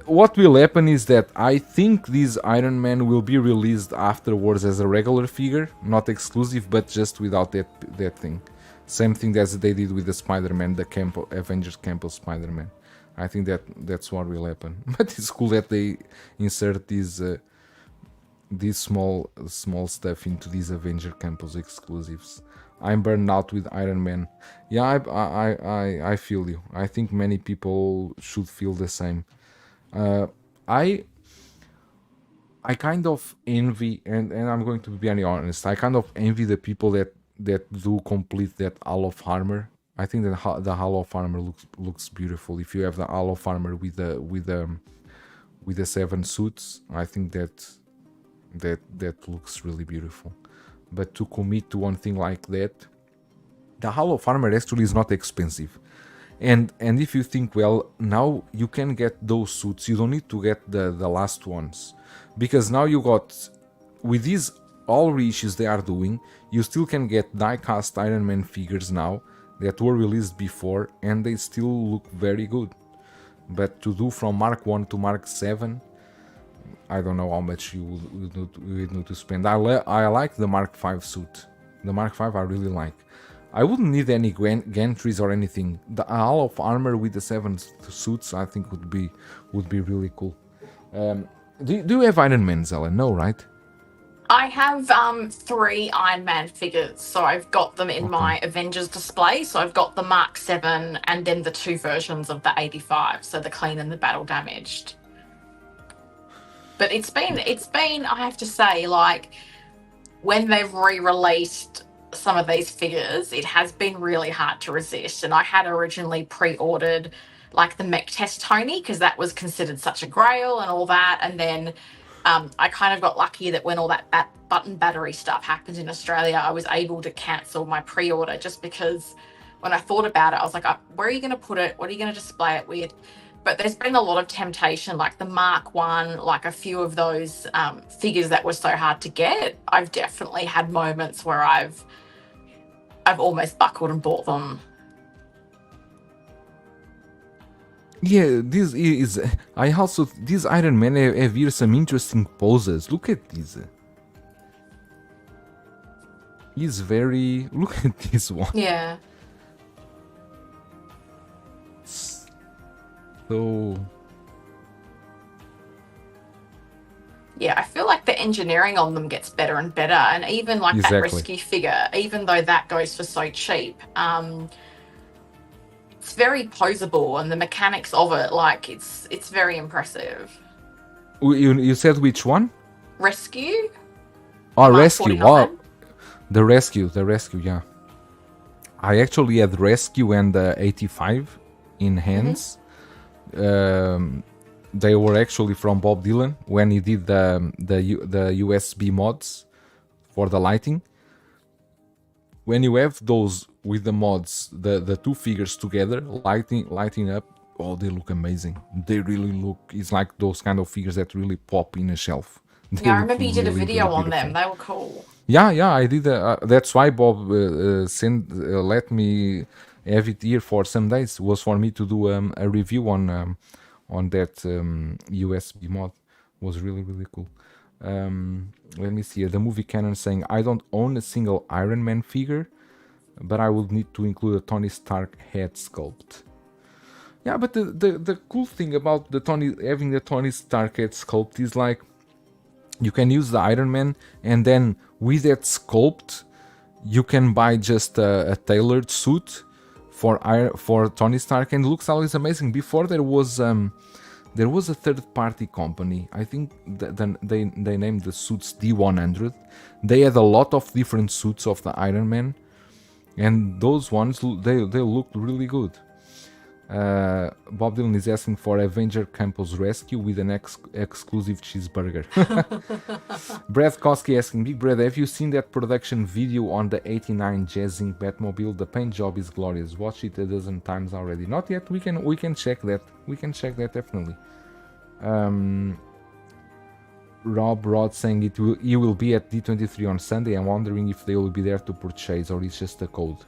what will happen is that I think this Iron Man will be released afterwards as a regular figure, not exclusive, but just without that thing. Same thing as they did with the Spider-Man, the Avengers Campus Spider-Man. I think that's what will happen. But it's cool that they insert these small stuff into these Avenger Campus exclusives. I'm burned out with Iron Man. Yeah, I feel you. I think many people should feel the same. I kind of envy, and I'm going to be very honest, I kind of envy the people that do complete that Hall of Armor. I think that the Hall of Armor looks beautiful. If you have the Hall of Armor with the 7 suits, I think that looks really beautiful. but to commit to one thing like that, the Hall of Armor actually is not expensive. And if you think, well, now you can get those suits, you don't need to get the last ones, because now you got, with these all reissues they are doing, you still can get die-cast Iron Man figures now that were released before, and they still look very good. But to do from Mark 1 to Mark 7, I don't know how much you would need to spend. I like the Mark 5 suit. The Mark 5 I really like. I wouldn't need any gantries or anything. The Hall of Armor with the 7 suits, I think, would be really cool. Do you have Iron Man, Helen? No, right? I have 3 Iron Man figures, so I've got them in my Avengers display. So I've got the Mark 7 and then the 2 versions of the 85, so the clean and the battle damaged. But it's been I have to say, like, when they've re-released some of these figures, it has been really hard to resist. And I had originally pre-ordered like the Mech Test Tony because that was considered such a grail and all that, and then I kind of got lucky that when all that button battery stuff happened in Australia, I was able to cancel my pre-order, just because when I thought about it, I was like, where are you going to put it? What are you going to display it with? But there's been a lot of temptation, like the Mark 1, like a few of those figures that were so hard to get. I've definitely had moments where I've almost buckled and bought them. Yeah, this is. I also, these Iron Man have here some interesting poses. Look at this. He's very. Look at this one. Yeah. So. Yeah, I feel like the engineering on them gets better and better, and even like that rescue figure, even though that goes for so cheap, it's very poseable, and the mechanics of it, like it's very impressive. You said which one? Rescue? Oh, Rescue. 49. Oh, the Rescue, yeah. I actually had Rescue and 85 in hands. They were actually from Bob Dylan when he did the USB mods for the lighting. When you have those with the mods, the 2 figures together, lighting up, oh, they look amazing. They really look. It's like those kind of figures that really pop in a shelf. Yeah, I remember you did a video on them. They were cool. Yeah, I did. That's why Bob let me have it here for some days. Was for me to do a review on that USB mod. Was really, really cool. Let me see here. The movie canon saying, I don't own a single Iron Man figure, but I would need to include a Tony Stark head sculpt. Yeah, but the cool thing about having the Tony Stark head sculpt is like you can use the Iron Man, and then with that sculpt you can buy just a tailored suit for Tony Stark, and it looks always amazing. Before there was a third-party company. I think they named the suits D100. They had a lot of different suits of the Iron Man, and those ones they looked really good. Bob Dylan is asking for Avenger Campus Rescue with an exclusive cheeseburger. Brad Koski asking, Big Brad, have you seen that production video on the 89 Jazzing Batmobile? The paint job is glorious. Watch it a dozen times already. Not yet. We can check that. We can check that definitely. Rob Rod saying he will be at D23 on Sunday. I'm wondering if they will be there to purchase or it's just a code.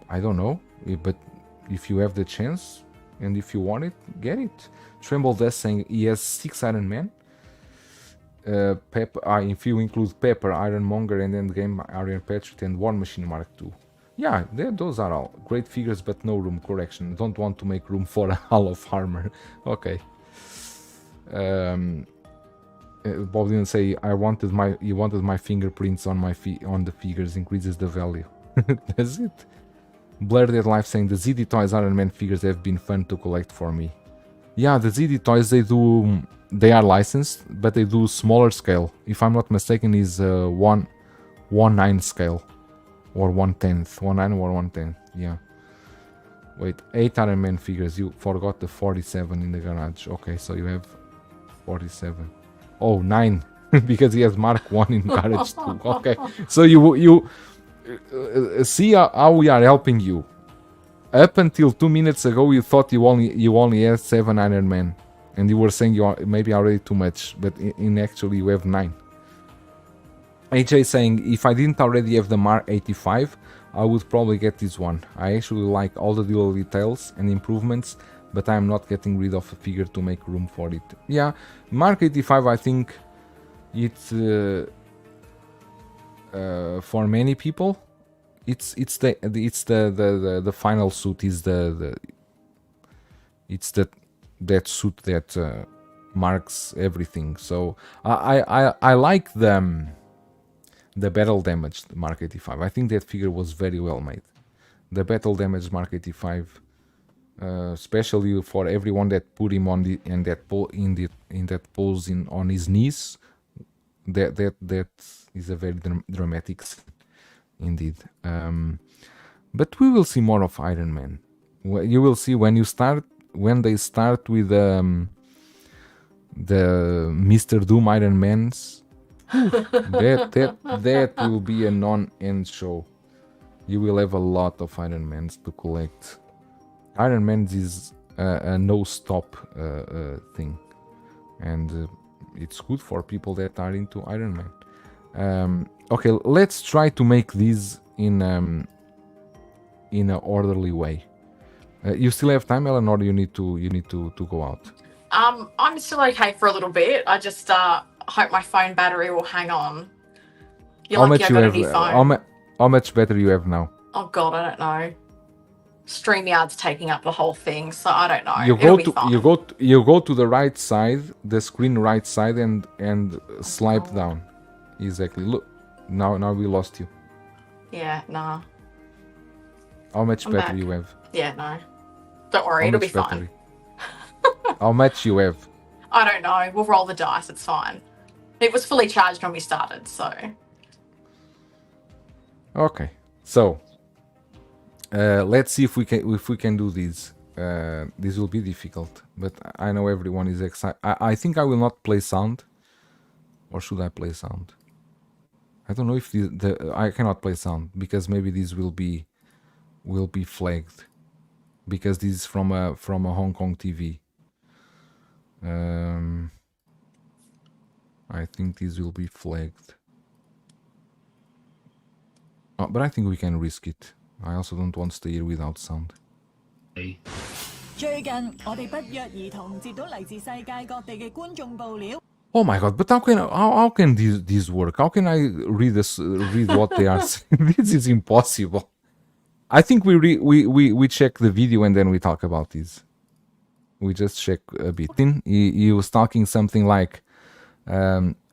I don't know, but if you have the chance and if you want it, get it. Tremble Death saying he has 6 Iron Man. Pepper, if you include Pepper, Ironmonger, and Endgame, Iron Patriot, and War Machine Mark II. Yeah, those are all great figures, but no room. Correction. Don't want to make room for a Hall of Armor. Okay. Bob didn't say he wanted my fingerprints on the figures, increases the value. That's it. Blurred at Life saying the ZD Toys Iron Man figures have been fun to collect for me. Yeah, the ZD Toys they are licensed, but they do smaller scale. If I'm not mistaken, is 1/9 scale or 1/10, 1/9 or 1/10. Yeah. Wait, 8 Iron Man figures. You forgot the 47 in the garage. Okay, so you have 47. Oh, 9. because he has Mark 1 in Garage 2. Okay, so you see how we are helping you. Up until 2 minutes ago, you thought you only had 7 Iron Man, and you were saying you are maybe already too much, but in actually you have 9. AJ saying, if I didn't already have the Mark 85, I would probably get this one. I actually like all the dual details and improvements, but I'm not getting rid of a figure to make room for it. Yeah, Mark 85, I think it's for many people, it's the final suit is it's that suit that marks everything. So I like the battle damage Mark 85. I think that figure was very well made. The battle damage Mark 85, especially for everyone that put him on in that pose on his knees. That is a very dramatic scene, indeed. But we will see more of Iron Man. You will see when they start with the Mr. Doom Iron Mans. that will be a non-end show. You will have a lot of Iron Mans to collect. Iron Man is a no-stop thing, and it's good for people that are into Iron Man. Okay, let's try to make these in an orderly way. You still have time, Helen, or you need to go out? I'm still okay for a little bit. I just hope my phone battery will hang on. You're lucky I got a new phone. How much battery you have now? Oh god, I don't know. StreamYard's taking up the whole thing, so I don't know. You go to the right side, the screen right side, and swipe down. Exactly. Look, now we lost you. Yeah, nah. How much battery you have? Yeah, no. Don't worry, it'll be fine. How much you have? I don't know. We'll roll the dice. It's fine. It was fully charged when we started, so. Okay, so let's see if we can do this. This will be difficult, but I know everyone is excited. I think I will not play sound, or should I play sound? I don't know if I cannot play sound because maybe this will be flagged because this is from a Hong Kong TV. I think this will be flagged. Oh, but I think we can risk it. I also don't want to stay here without sound. Oh my god, but how can this work? How can I read what they are saying? This is impossible. I think we check the video and then we talk about this. We just check a bit. He was talking something like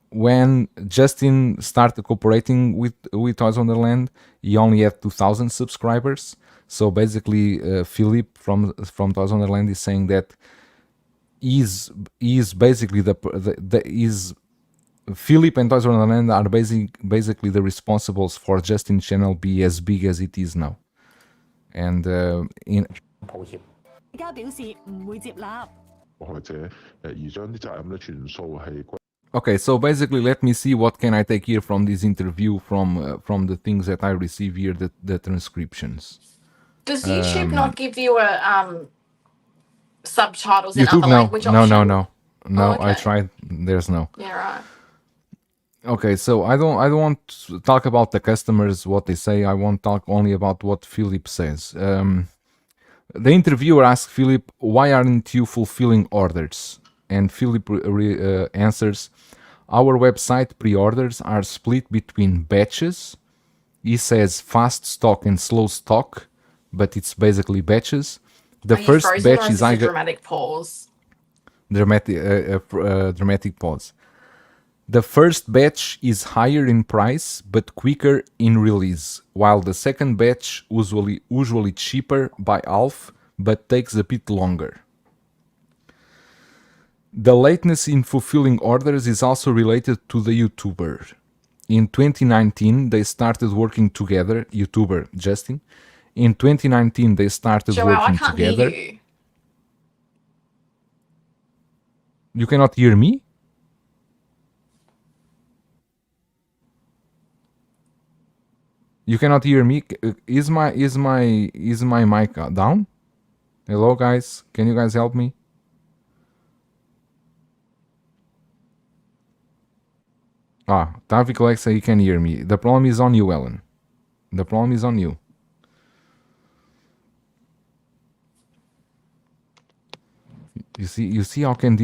when Justin started cooperating with Toys Wonderland, he only had 2,000 subscribers. So basically, Philip from Toys Wonderland is saying that he's basically Philip and Toys Wonderland are basically the responsibles for Justin's channel be as big as it is now. And Okay, so basically, let me see what can I take here from this interview from the things that I receive here, the transcriptions. Does YouTube not give you a subtitles in YouTube, other language no, option? no. Oh, okay. I tried. There's no. Yeah, right. Okay, so I don't want to talk about the customers, what they say. I want to talk only about what Philip says. The interviewer asked Philip, why aren't you fulfilling orders? And Philip answers, our website pre-orders are split between batches. He says fast stock and slow stock, but it's basically batches. The first batch is a dramatic pause. Dramatic pause. The first batch is higher in price but quicker in release, while the second batch usually cheaper by half but takes a bit longer. The lateness in fulfilling orders is also related to the YouTuber. In 2019, they started working together. YouTuber Justin. In 2019, they started working together. Hear you. You cannot hear me? You cannot hear me. Is my mic down? Hello, guys. Can you guys help me? Tavik Alexa, you can hear me. The problem is on you, Helen. The problem is on you. You see how can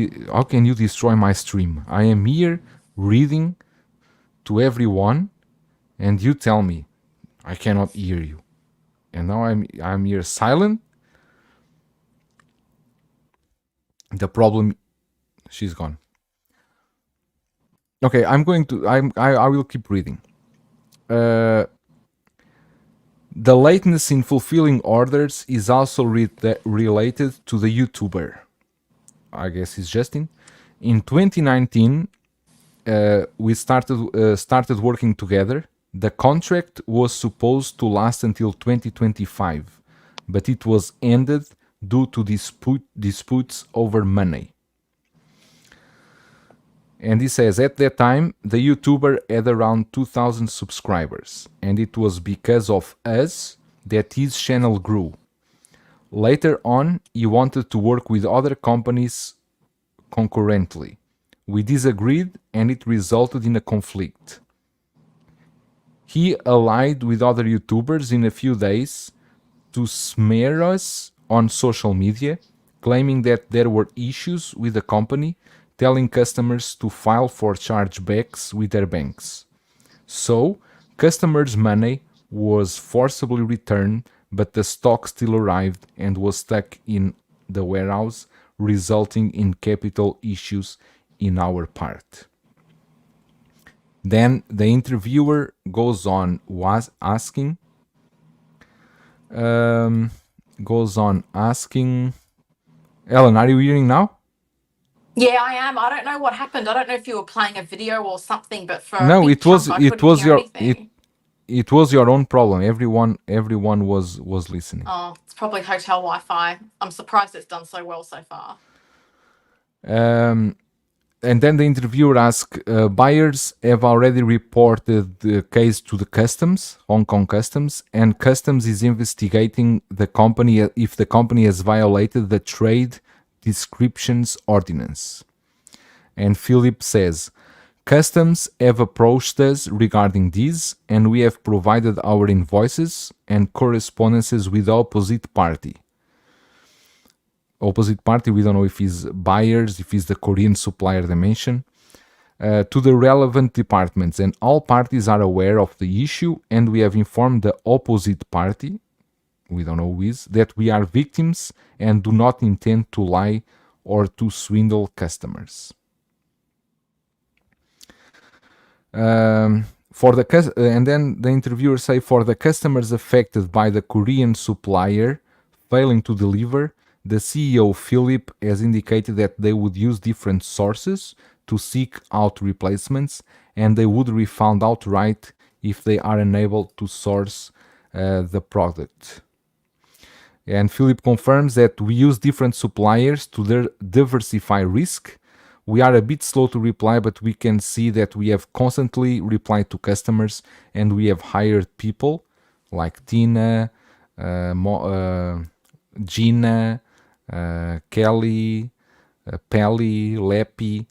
you destroy my stream? I am here reading to everyone, and you tell me I cannot hear you. And now I'm here silent. The problem, she's gone. Okay, I will keep reading. The lateness in fulfilling orders is also related to the YouTuber. I guess it's Justin. In 2019, we started working together. The contract was supposed to last until 2025, but it was ended due to disputes over money. And he says, at that time, the YouTuber had around 2,000 subscribers, and it was because of us that his channel grew. Later on, he wanted to work with other companies concurrently. We disagreed, and it resulted in a conflict. He allied with other YouTubers in a few days to smear us on social media, claiming that there were issues with the company, telling customers to file for chargebacks with their banks. So, customers' money was forcibly returned, but the stock still arrived and was stuck in the warehouse, resulting in capital issues in our part. Then the interviewer goes on asking, Ellen, are you hearing now? Yeah, I am. I don't know what happened. I don't know if you were playing a video or something, but for a No, big chunk, I couldn't hear anything. it was your own problem. Everyone was listening. Oh, it's probably hotel Wi-Fi. I'm surprised it's done so well so far. And then the interviewer asked, buyers have already reported the case to the customs, Hong Kong customs, and customs is investigating the company if the company has violated the trade descriptions ordinance. And Philip says, customs have approached us regarding this, and we have provided our invoices and correspondences with the opposite party. We don't know if it's buyers, if it's the Korean supplier they mentioned, to the relevant departments, and all parties are aware of the issue, and we have informed the opposite party, we don't know who is, that we are victims and do not intend to lie or to swindle customers. And then the interviewer say, for the customers affected by the Korean supplier failing to deliver, the CEO Philip has indicated that they would use different sources to seek out replacements, and they would refund outright if they are unable to source the product. And Philip confirms that we use different suppliers to diversify risk. We are a bit slow to reply, but we can see that we have constantly replied to customers, and we have hired people like Tina, Gina, Kelly, Pelly, Leppy,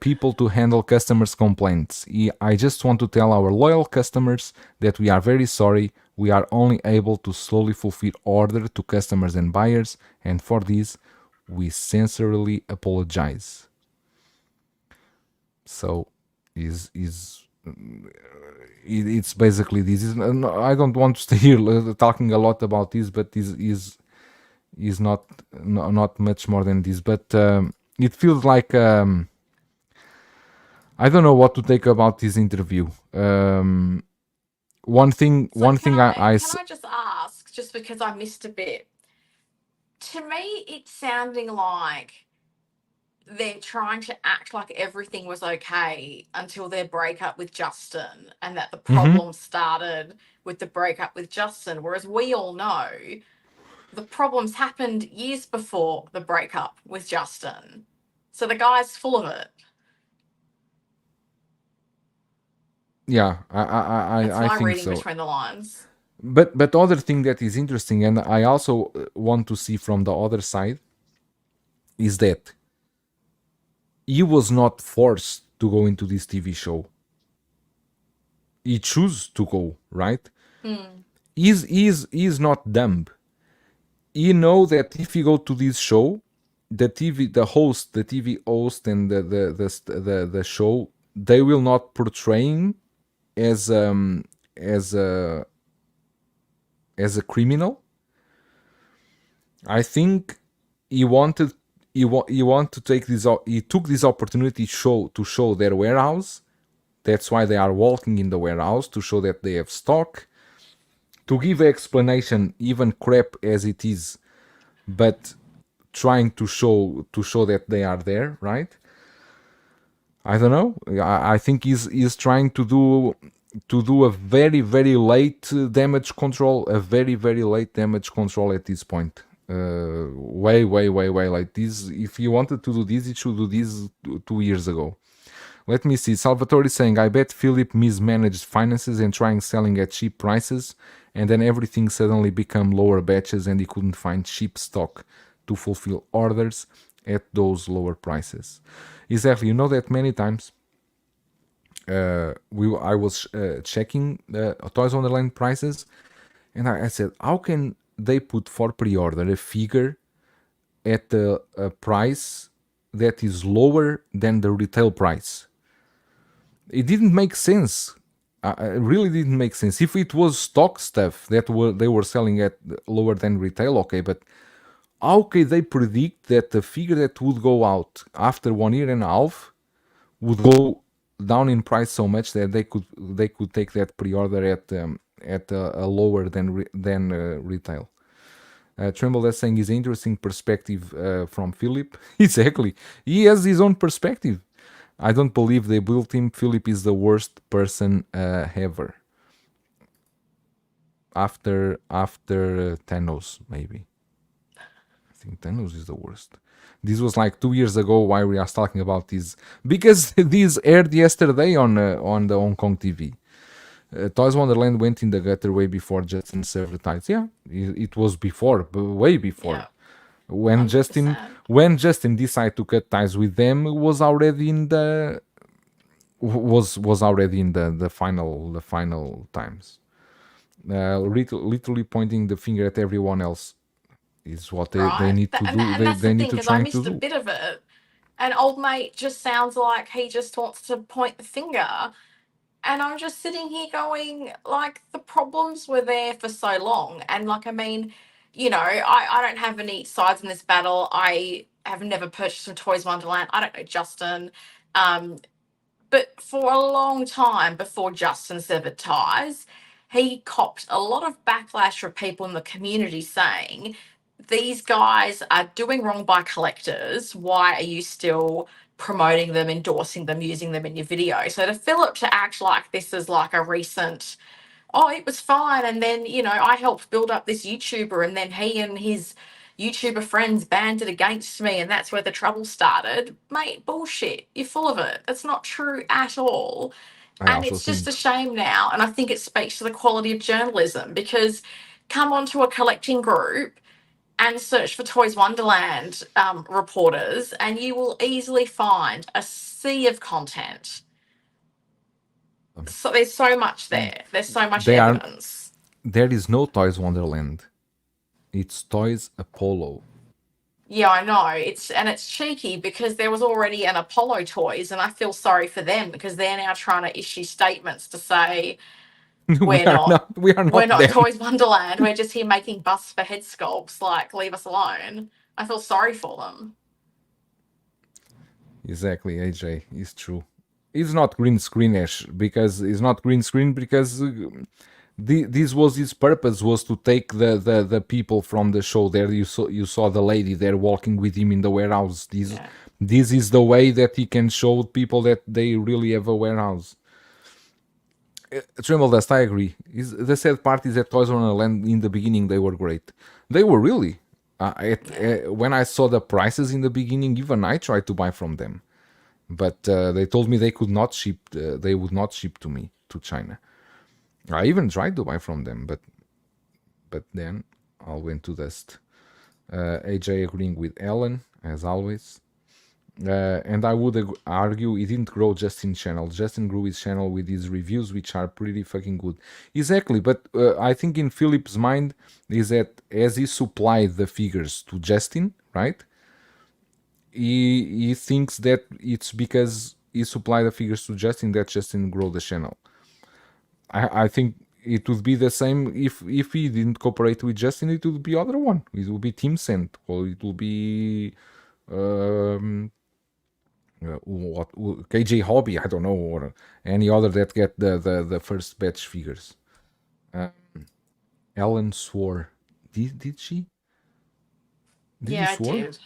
people to handle customers' complaints. I just want to tell our loyal customers that we are very sorry. We are only able to slowly fulfill order to customers and buyers, and for this, we sincerely apologize. So, it's basically this. I don't want to stay here talking a lot about this, but this is not much more than this. But it feels like I don't know what to take about this interview. One thing Can I just ask, just because I missed a bit? To me, it's sounding like they're trying to act like everything was okay until their breakup with Justin, and that the problem started with the breakup with Justin. Whereas we all know the problems happened years before the breakup with Justin. So the guy's full of it. Yeah, That's I my think reading so. between the lines. But other thing that is interesting, and I also want to see from the other side, is that he was not forced to go into this TV show. He chose to go, right? Hmm. He's not dumb. He know that if he go to this show, the TV host, and the show, they will not portray him as as a as a criminal. I think he wanted he want to take this he took this opportunity to show their warehouse. That's why they are walking in the warehouse, to show that they have stock, to give an explanation, even crap as it is, but trying to show that they are there, right? I don't know. I think he's trying to do a very late damage control, a very late damage control at this point. Way late. This, if he wanted to do this, he should do this 2 years ago. Let me see. Salvatore is saying, I bet Philip mismanaged finances and trying selling at cheap prices, and then everything suddenly become lower batches and he couldn't find cheap stock to fulfill orders at those lower prices. Exactly. You know that many times I was checking Toys Wonderland prices, and I said, how can they put for pre-order a figure at a price that is lower than the retail price? It didn't make sense. It really didn't make sense. If it was stock stuff that they were selling at lower than retail, okay, but how can they predict that the figure that would go out after 1 year and a half would go down in price so much that they could take that pre-order at a lower than retail? Trimble is saying is an interesting perspective from Philip. Exactly, he has his own perspective. I don't believe they built him. Philip is the worst person ever. After Thanos, maybe. I think Thanos is the worst. This was like 2 years ago. Why we are talking about this? Because this aired yesterday on the Hong Kong TV. Toys Wonderland went in the gutter way before Justin advertised. Yeah, it was before, way before. Yeah. When 100%. Justin decided to cut ties with them, was already in the final times. Literally pointing the finger at everyone else is what they Right. need to do. And that's They the need thing, to because I try to missed a do. bit of it. And old mate just sounds like he just wants to point the finger. And I'm just sitting here going, like, the problems were there for so long. And, like, I mean, I don't have any sides in this battle. I have never purchased from Toys Wonderland. I don't know Justin. But for a long time before Justin severed ties, he copped a lot of backlash from people in the community saying, these guys are doing wrong by collectors. Why are you still promoting them, endorsing them, using them in your video? So to Philip to act like this is like a recent, oh, it was fine. And then, I helped build up this YouTuber, and then he and his YouTuber friends banded against me, and that's where the trouble started. Mate, bullshit. You're full of it. That's not true at all. I And also it's just a think shame now. And I think it speaks to the quality of journalism, because come onto a collecting group and search for Toys Wonderland reporters, and you will easily find a sea of content. So there's so much there. There's so much they are. evidence. There is no Toys Wonderland. It's Toys Apollo. Yeah, I know. It's cheeky because there was already an Apollo Toys, and I feel sorry for them because they're now trying to issue statements to say we we're are not not. We are we're not not them. Toys Wonderland. We're just here making busts for head sculpts. Like, leave us alone. I feel sorry for them. Exactly, AJ. It's true. It's not green screenish because it's not green screen because this was his purpose, was to take the people from the show. There you saw the lady there walking with him in the warehouse. Yeah. This is the way that he can show people that they really have a warehouse. Tremble Dust, I agree. The sad part is that Toys R Us Land in the beginning they were great. They were really. When I saw the prices in the beginning, even I tried to buy from them, but they told me they could not ship. They would not ship to me to China. I even tried to buy from them, but then all went to dust. AJ agreeing with Helen, as always. And I would argue he didn't grow Justin's channel. Justin grew his channel with his reviews, which are pretty fucking good. Exactly, but I think in Philip's mind is that as he supplied the figures to Justin, right? He thinks that it's because he supplied the figures to Justin that Justin grow the channel. I think it would be the same if he didn't cooperate with Justin. It would be other one. It would be Team Sent, or it will be what KJ Hobby, I don't know, or any other that get the first batch figures. Ellen swore. Did she? Did Yeah, you I swore? did.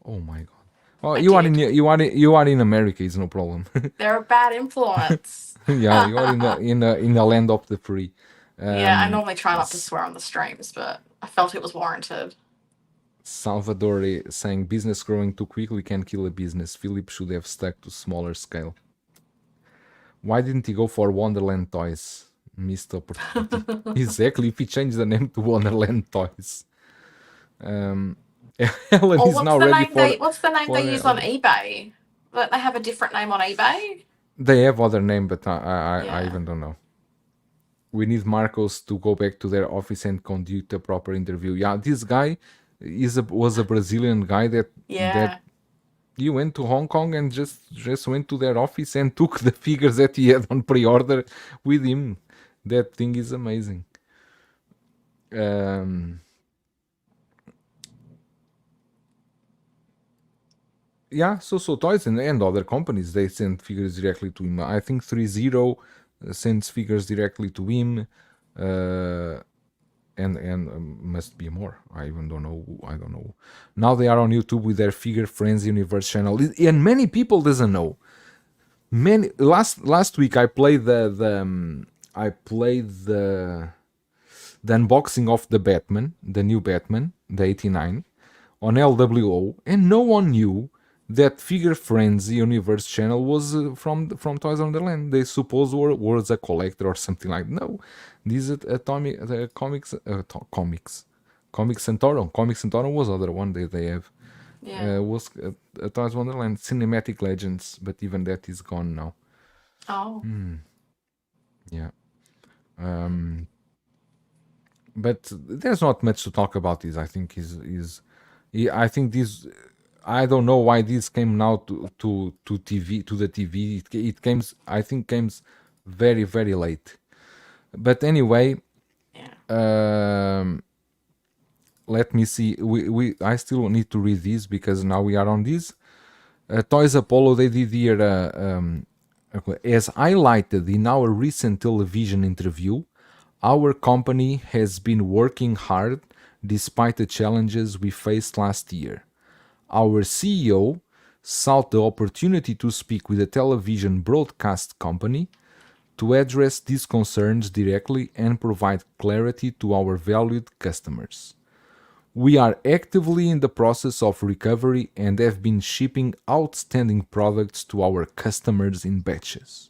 Oh my god. Oh, I you are did. you are in America. It's no problem. They're a bad influence. Yeah, you are in the land of the free. Yeah, I normally try not to swear on the streams, but I felt it was warranted. Salvador saying business growing too quickly can kill a business. Philip should have stuck to smaller scale. Why didn't he go for Wonderland Toys? Missed opportunity. Exactly, if he changed the name to Wonderland Toys. Helen Or is now ready for... what's the name they use on eBay? Don't they have a different name on eBay? They have other name, but I Yeah. even don't know. We need Marcos to go back to their office and conduct a proper interview. Yeah, this guy was a Brazilian guy that he went to Hong Kong and just went to their office and took the figures that he had on pre-order with him. That thing is amazing. Yeah, so Toys and other companies, they send figures directly to him. I think 3-0 sends figures directly to him. And must be more. I even don't know. I don't know. Now they are on YouTube with their Figure Friends Universe channel, and many people doesn't know. Many last week I played the unboxing of the Batman, the new Batman, the 89, on LWO, and no one knew that Figure Friends Universe channel was from Toys Wonderland. They suppose was a collector or something like. No, this is Comics Centauron. Comics Centauron was other one that they have. Was Toys Wonderland Cinematic Legends, but even that is gone now. Oh. Yeah. But there's not much to talk about this. I think I think this. I don't know why this came now to TV, to the TV. It came, I think, came very, very late. But anyway, let me see. I still need to read this because now we are on this. Toys Apollo, they did here, as highlighted in our recent television interview, our company has been working hard despite the challenges we faced last year. Our CEO sought the opportunity to speak with a television broadcast company to address these concerns directly and provide clarity to our valued customers. We are actively in the process of recovery and have been shipping outstanding products to our customers in batches.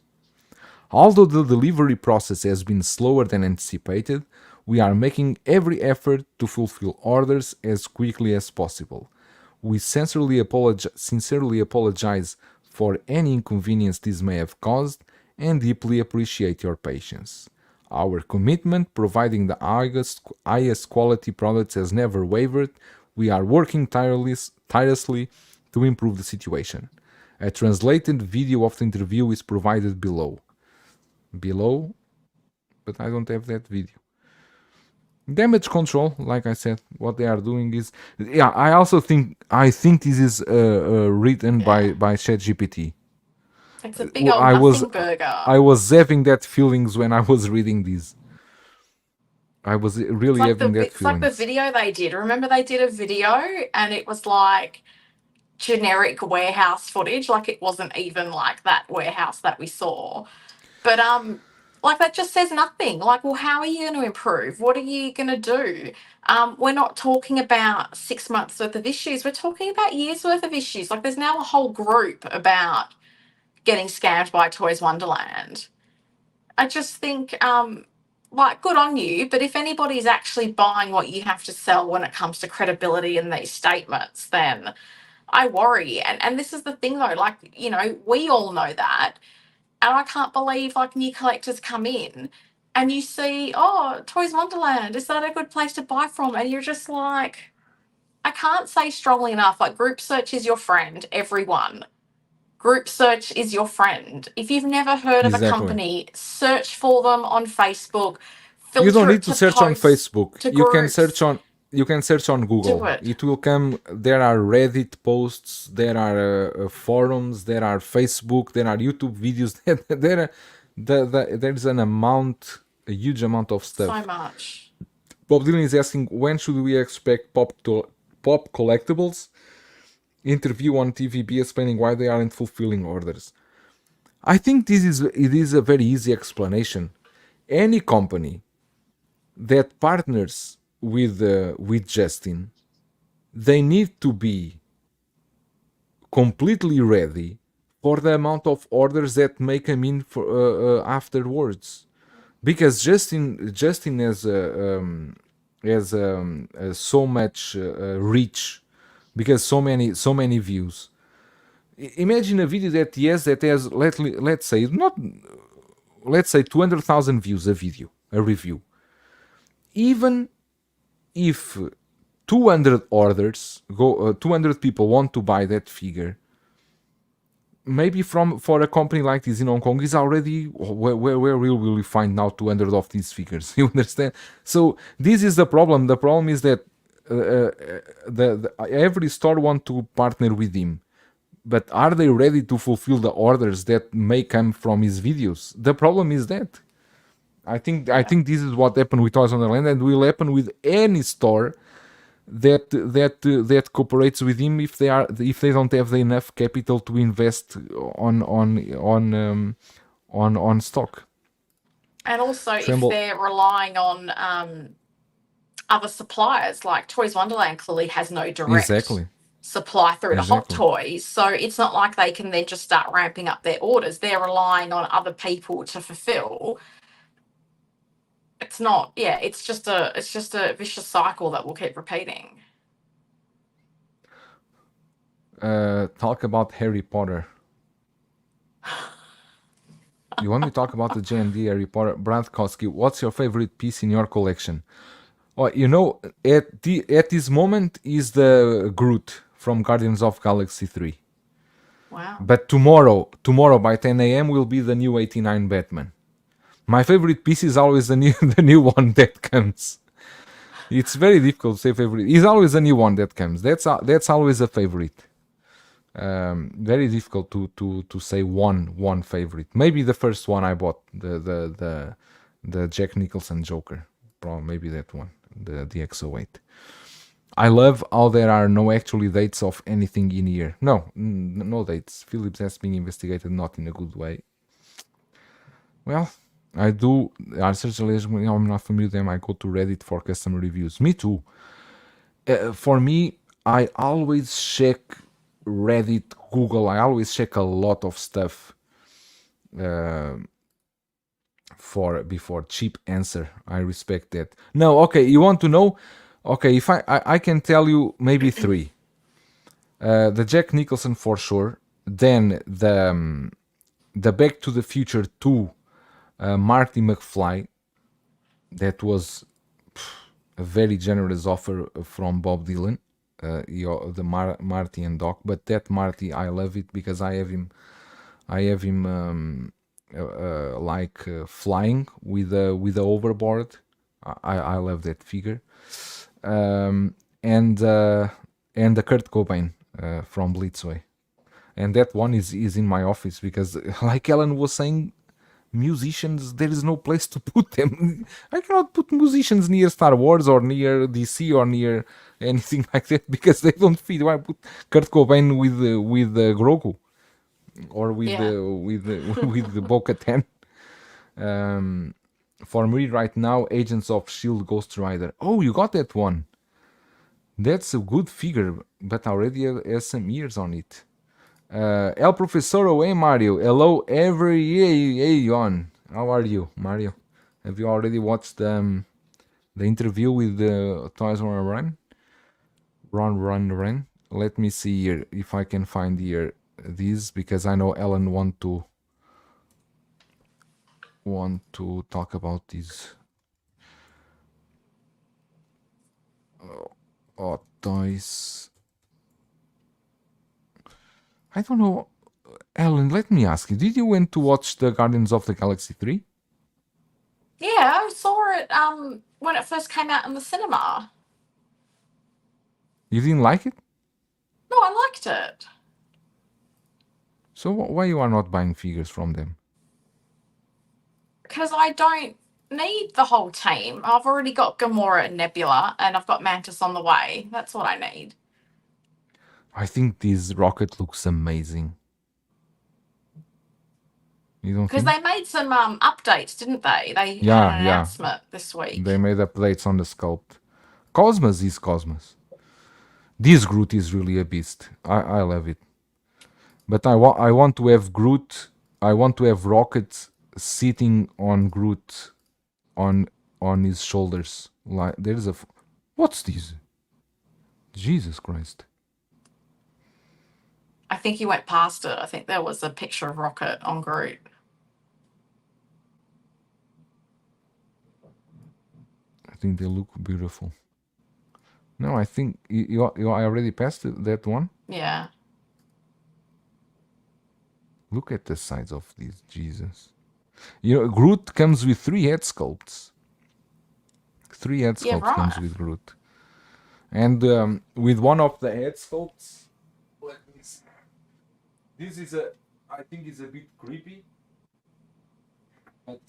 Although the delivery process has been slower than anticipated, we are making every effort to fulfill orders as quickly as possible. We sincerely apologize for any inconvenience this may have caused and deeply appreciate your patience. Our commitment providing the highest quality products has never wavered. We are working tirelessly to improve the situation. A translated video of the interview is provided below. But I don't have that video. Damage control, like I said, what they are doing is, I also think this is written by ChatGPT. It's a big old nothing burger. I was having that feelings when I was reading this. I was really having that feelings. It's like the video they did. Remember they did a video and it was like generic warehouse footage. Like it wasn't even like that warehouse that we saw. But like that just says nothing. Like, well, how are you going to improve? What are you going to do? We're not talking about 6 months worth of issues. We're talking about years worth of issues. Like there's now a whole group about getting scammed by Toys Wonderland. I just think, like, good on you, but if anybody's actually buying what you have to sell when it comes to credibility in these statements, then I worry. And this is the thing, though, like, you know, we all know that. And I can't believe, like, new collectors come in and you see, oh, Toys Wonderland, is that a good place to buy from? And you're just like, I can't say strongly enough, like, group search is your friend, everyone. Group search is your friend. If you've never heard of a Exactly. company, search for them on Facebook, You don't filter need it to to search on posts, Facebook. to You can search groups. on Do Google. it. It will come. There are Reddit posts. There are forums. There are Facebook. There are YouTube videos. There's a huge amount of So stuff. much. Bob Dylan is asking, when should we expect pop collectibles? Interview on TVB explaining why they aren't fulfilling orders. I think it is a very easy explanation. Any company that partners with Justin, they need to be completely ready for the amount of orders that may come in for afterwards, because Justin has so much reach, because so many views. Imagine a video that has let's say not let's say 200,000 views, a review. Even if 200 orders go, 200 people want to buy that figure, maybe for a company like this in Hong Kong is already where will we find now 200 of these figures? You understand? So this is the problem. The problem is that every store want to partner with him, but are they ready to fulfill the orders that may come from his videos? The problem is that I think this is what happened with Toys Wonderland, and will happen with any store that cooperates with him if they don't have enough capital to invest on stock. And also, Tremble. if they're relying on other suppliers, like Toys Wonderland clearly has no direct Exactly. supply through to Hot Exactly. Toys, so it's not like they can then just start ramping up their orders. They're relying on other people to fulfill. It's not, yeah, it's just a vicious cycle that will keep repeating. Talk about Harry Potter. You want me to talk about the JND Harry Potter? Brad Kosky, what's your favorite piece in your collection? Oh, you know, at this moment is the Groot from Guardians of Galaxy 3. Wow. But tomorrow by 10 a.m. will be the new 89 Batman. My favorite piece is always the new one that comes. It's very difficult to say favorite. It's always a new one that comes. That's always a favorite. Very difficult to say one favorite. Maybe the first one I bought, the Jack Nicholson Joker. Probably maybe that one, the X08. I love how there are no actually dates of anything in here. No dates. Philips has been investigated, not in a good way. Well, I do. I'm not familiar with them. I go to Reddit for customer reviews. Me too. For me, I always check Reddit, Google. I always check a lot of stuff before cheap answer. I respect that. No, okay. You want to know? Okay, if I can tell you maybe three. The Jack Nicholson for sure. Then the Back to the Future 2 Marty McFly. That was a very generous offer from Bob Dylan. Marty and Doc, but that Marty, I love it because I have him flying with the overboard. I love that figure. And the Kurt Cobain from Blitzway, and that one is in my office because, like Helen was saying, musicians, there is no place to put them. I cannot put musicians near Star Wars or near DC or near anything like that because they don't fit. Why put Kurt Cobain with Grogu or with the Bo-Katan? For me right now, Agents of Shield Ghost Rider. Oh, you got that one. That's a good figure, but already has some years on it. El Profesoro, hey Mario, hello every on. How are you, Mario? Have you already watched the interview with the Toys Wonderland? Run. Let me see here if I can find here these, because I know Ellen want to talk about these. Oh, toys. I don't know. Ellen, let me ask you, did you went to watch the Guardians of the Galaxy 3? Yeah, I saw it when it first came out in the cinema. You didn't like it? No, I liked it. So why you are not buying figures from them? Because I don't need the whole team. I've already got Gamora and Nebula, and I've got Mantis on the way. That's what I need. I think this rocket looks amazing. You don't Because think? they made some updates, didn't they? They had Yeah, an yeah. announcement this week. They made updates on the sculpt. Cosmos is Cosmos. This Groot is really a beast. I love it. But I want to have Groot. I want to have Rocket sitting on Groot on his shoulders. Like there's a. What's this? Jesus Christ! I think you went past it. I think there was a picture of Rocket on Groot. I think they look beautiful. No, I think I already passed that one. Yeah. Look at the size of this, Jesus. You know, Groot comes with 3 head sculpts. 3 head Yeah, sculpts comes right. with Groot. And with one of the head sculpts, let me see. This is I think it's a bit creepy. But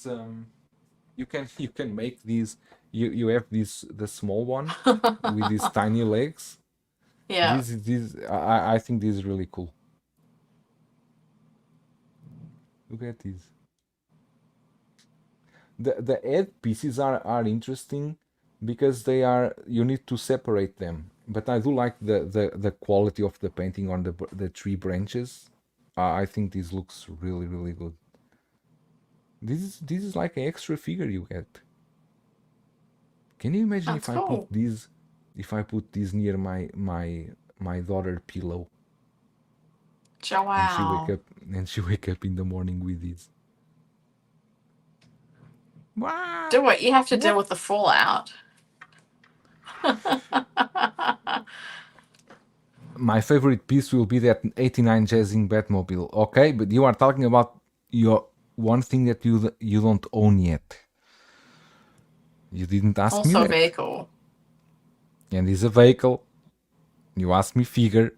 you can make these. You have the small one with these tiny legs. Yeah. I think this is really cool. Look at this. The head pieces are interesting because you need to separate them. But I do like the quality of the painting on the tree branches. I think this looks really good. This is like an extra figure you get. Can you imagine That's if I cool. put this near my daughter pillow? Wow. And she wake up in the morning with this. Do it. You have to deal with the fallout. My favorite piece will be that 89 Jazzing Batmobile. Okay, but you are talking about your one thing that you don't own yet. You didn't ask me Also a that. vehicle. And it's a vehicle. You asked me figure.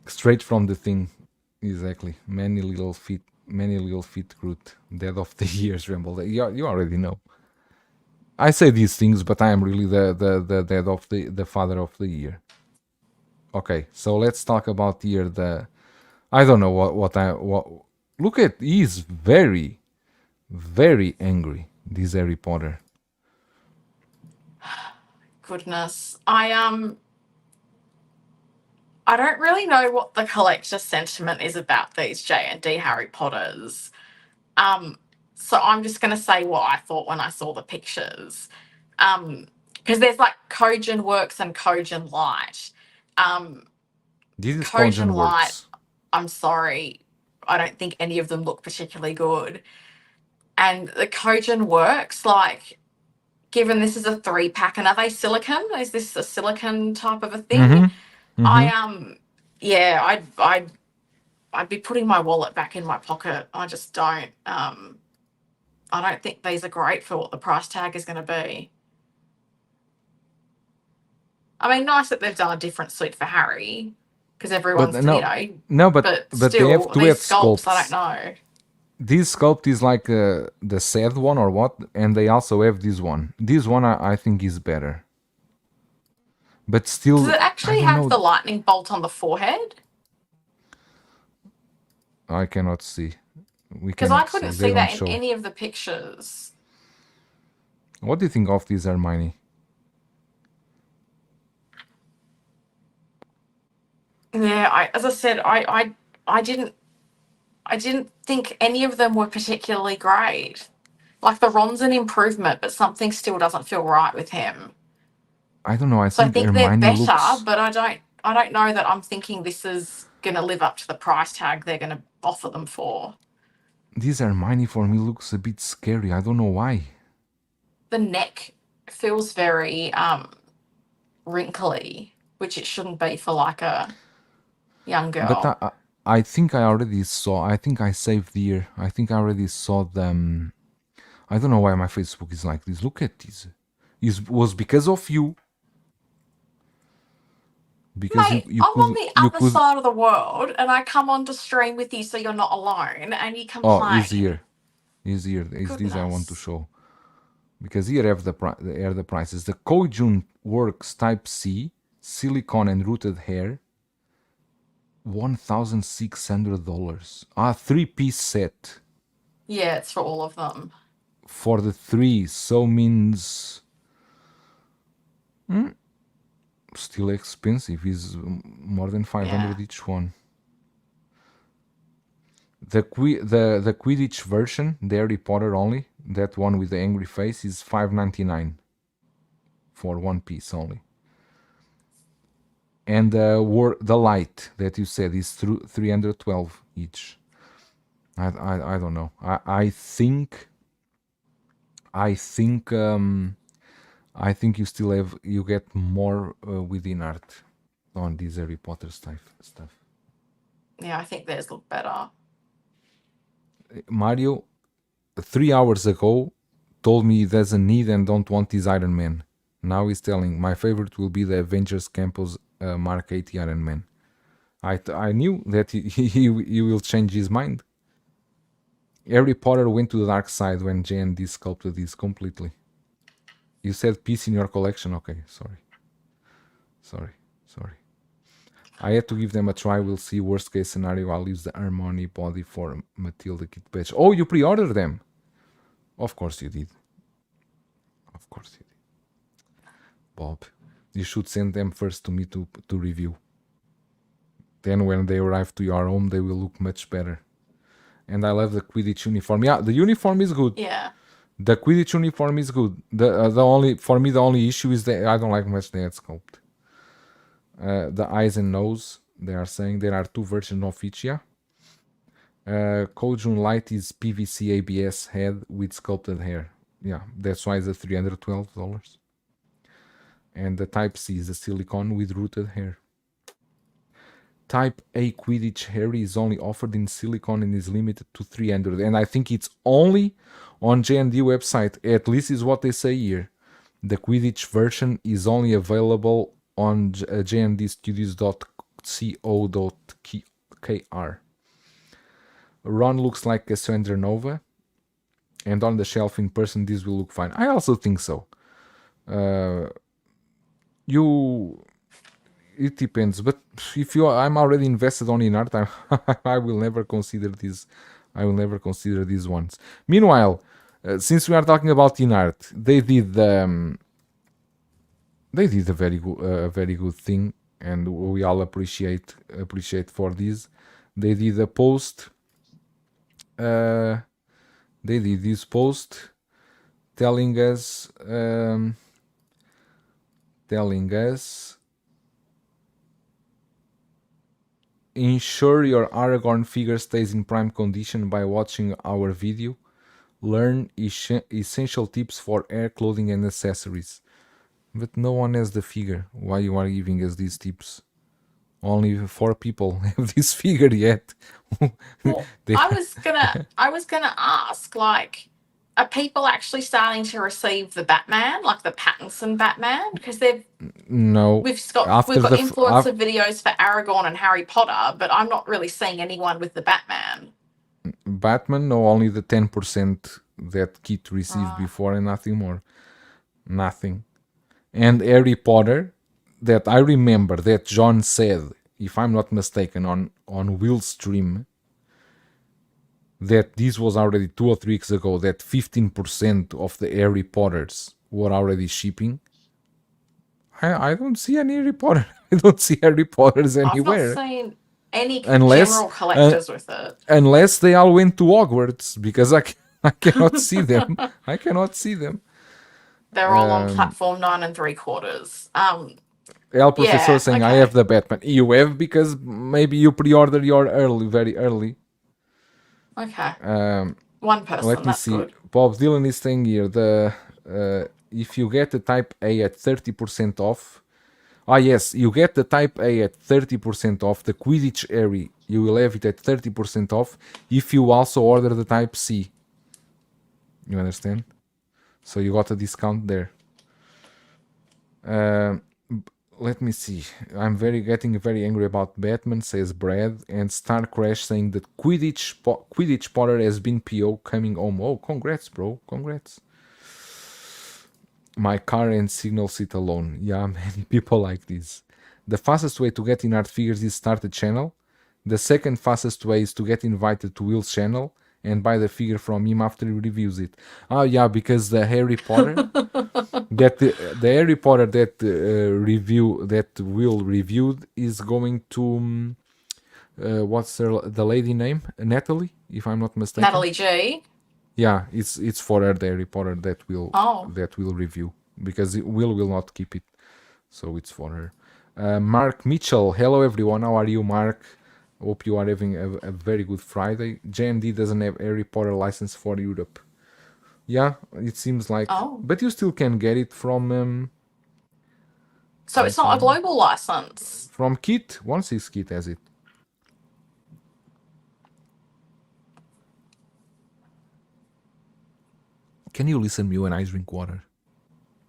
Straight from the thing. Exactly. Many little feet Groot. Dead of the years, Ramble. You already know. I say these things, but I am really the dead of the father of the year. Okay, so let's talk about here I don't know what look at, he's very angry, this Harry Potter. Goodness. I don't really know what the collector sentiment is about these JND Harry Potters. So I'm just going to say what I thought when I saw the pictures. Because there's like Kojin Works and Kojin Light. This is Kojin Kojin Light, Works. I'm sorry, I don't think any of them look particularly good. And the Kojin Works, like, given this is a 3-pack, and are they silicone? Is this a silicone type of a thing? Yeah, I'd be putting my wallet back in my pocket. I just don't. I don't think these are great for what the price tag is going to be. I mean, nice that they've done a different suit for Harry, because everyone's, but still, they have two these head sculpts, sculpts. I don't know. This sculpt is like the sad one or what, and they also have this one. This one I think is better. But still, does it actually have the lightning bolt on the forehead? I cannot see. Because I couldn't see that in any of the pictures. What do you think of this, Hermione? Yeah, as I said, I I didn't think any of them were particularly great. Like the Ron's an improvement, but something still doesn't feel right with him. I don't know. I So I think think they're Hermione better, looks. but I don't know that I'm thinking this is gonna live up to the price tag they're gonna offer them for. This Hermione for me looks a bit scary. I don't know why. The neck feels very wrinkly, which it shouldn't be for like a young But girl. I think I already saw. I think I saved here. I think I already saw them. I don't know why my Facebook is like this. Look at this. It was because of you. Because Mate, you I'm on could the you other could. side of the world and I come on to stream with you so you're not alone and you Oh, complain. is here. Is this I want to Goodness. show? Because here have the prices. The Kojun Works Type C, silicone and rooted hair, $1,600. 3-piece set Yeah, it's for all of them. for the 3. So means still expensive. Is more than 500 Yeah. each one. The Quidditch version, the Harry Potter only, that one with the angry face, is $5.99 for 1 piece only. And the light that you said is through 312 each. I don't know. I think I think you get more with InArt on this Harry Potter stuff. Yeah, I think theirs look better. Mario 3 hours ago told me he doesn't need and don't want his Iron Man. Now he's telling my favorite will be the Avengers Campus Mark 80 Iron Man. I knew that he will change his mind. Harry Potter went to the dark side when JND sculpted this completely. You said piece in your collection? Okay, sorry. I had to give them a try. We'll see. Worst case scenario, I'll use the Harmony body for Matilda kit patch. Oh, you pre-ordered them? Of course you did. Bob, you should send them first to me to review. Then when they arrive to your home, they will look much better. And I love the Quidditch uniform. Yeah, the uniform is good. Yeah. The Quidditch uniform is good. The only issue is that I don't like much the head sculpt. The eyes and nose, they are saying there are 2 versions of each. Yeah. Kojun Light is PVC ABS head with sculpted hair. Yeah, that's why it's $312. And the Type C is a silicone with rooted hair. Type A Quidditch hair is only offered in silicone and is limited to 300. And I think it's only on JND website. At least is what they say here. The Quidditch version is only available on jndstudios.co.kr. Ron looks like Cassandra Nova. And on the shelf in person, this will look fine. I also think so. It depends, but if I'm already invested on InArt, I will never consider this. I will never consider these ones. Meanwhile, since we are talking about InArt, they did a very good thing, and we all appreciate for this. They did a post. They did this post telling us. Ensure your Aragorn figure stays in prime condition by watching our video. Learn essential tips for hair, clothing and accessories. But no one has the figure. Why you are giving us these tips? Only 4 people have this figure yet. Well, I was gonna ask, like, are people actually starting to receive the Batman, like the Pattinson Batman? Because we've got influencer videos for Aragorn and Harry Potter, but I'm not really seeing anyone with the Batman. Batman, no, only the 10% that Kit received before and nothing more. Nothing. And Harry Potter, that I remember that John said, if I'm not mistaken, on Will's stream, that this was already 2 or 3 weeks ago, that 15% of the Harry Potters were already shipping. I don't see any Harry Potter. I don't see Harry Potters anywhere. any Unless general collectors with it. unless they all went to Hogwarts, because I cannot see them. I cannot see them. They're all on platform 9 3/4. El Professor Yeah, saying, I okay. have the Batman. You have because maybe you pre-order your very early. Okay. One person, Let me that's see. good. Bob Dylan is saying here, if you get the Type A at 30% off. Yes, you get the Type A at 30% off. The Quidditch area, you will have it at 30% off if you also order the Type C. You understand? So you got a discount there. Let me see. I'm getting very angry about Batman, says Brad, and Star Crash saying that Quidditch Potter has been PO coming home. Oh, congrats, bro. Congrats. My car and signal sit alone. Yeah, many people like this. The fastest way to get InArt figures is start a channel. The second fastest way is to get invited to Will's channel and buy the figure from him after he reviews it. Oh yeah, because the Harry Potter that the Harry Potter that Will reviewed is going to what's the lady name? Natalie, if I'm not mistaken. Natalie G. Yeah, it's for her, the Harry Potter that will review, because Will not keep it, so it's for her. Mark Mitchell, hello everyone, how are you, Mark? Hope you are having a very good Friday. JND doesn't have Harry Potter license for Europe. Yeah, it seems like. But you still can get it from. So it's not a global license. From Kit. Once his Kit has it. Can you listen me when I drink water?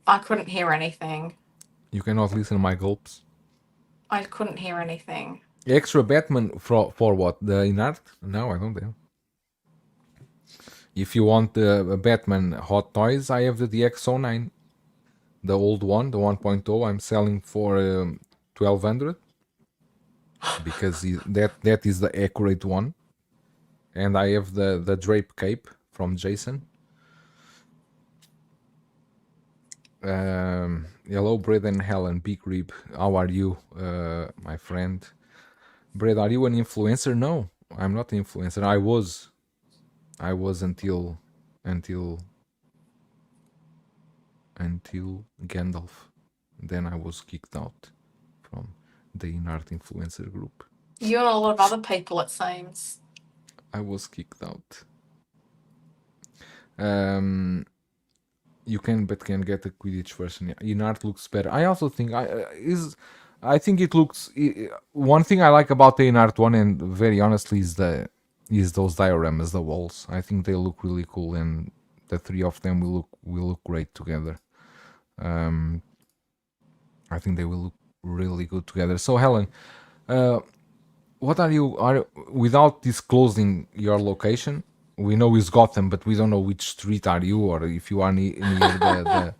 I couldn't hear anything. You cannot listen to my gulps? I couldn't hear anything. Extra Batman for what? The InArt? No, I don't have. If you want the Batman Hot Toys, I have the DX09. The old one, the 1.0, I'm selling for 1200. Because that is the accurate one. And I have the drape cape from Jason. Hello, Brad and Helen, Big Rib. How are you, my friend? Brad, are you an influencer? No, I'm not an influencer. I was until Gandalf. Then I was kicked out from the InArt influencer group. You and a lot of other people, it seems. I was kicked out. You can get a Quidditch version. InArt looks better. I also think I think it looks. One thing I like about the InArt one, and very honestly, is those dioramas, the walls. I think they look really cool, and the three of them will look great together. I think they will look really good together. So Helen, what are you without disclosing your location? We know it's Gotham, but we don't know which street are you, or if you are near the.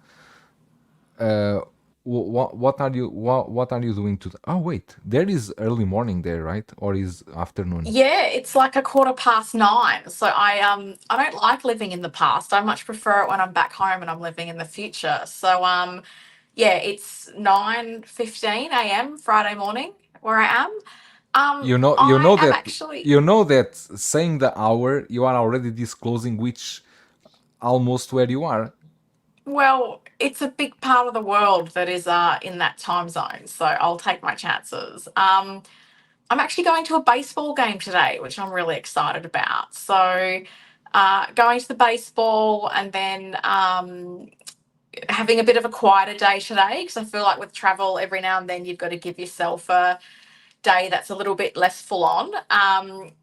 What are you doing today? Oh wait, there is early morning there, right? Or is afternoon? Yeah, it's like 9:15. So I don't like living in the past. I much prefer it when I'm back home and I'm living in the future. So yeah, it's 9:15 a.m. Friday morning where I am. You know that saying the hour, you are already disclosing which almost where you are. Well, it's a big part of the world that is in that time zone, so I'll take my chances. I'm actually going to a baseball game today, which I'm really excited about. So going to the baseball and then having a bit of a quieter day today, because I feel like with travel every now and then you've got to give yourself a day that's a little bit less full on.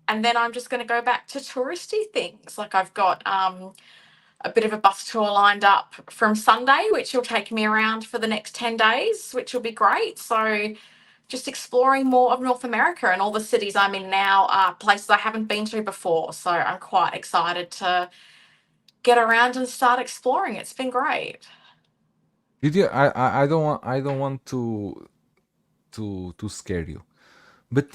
And then I'm just going to go back to touristy things. Like I've got a bit of a bus tour lined up from Sunday, which will take me around for the next 10 days, which will be great. So just exploring more of North America, and all the cities I'm in now are places I haven't been to before. So I'm quite excited to get around and start exploring. It's been great. Did you? I don't want to scare you, but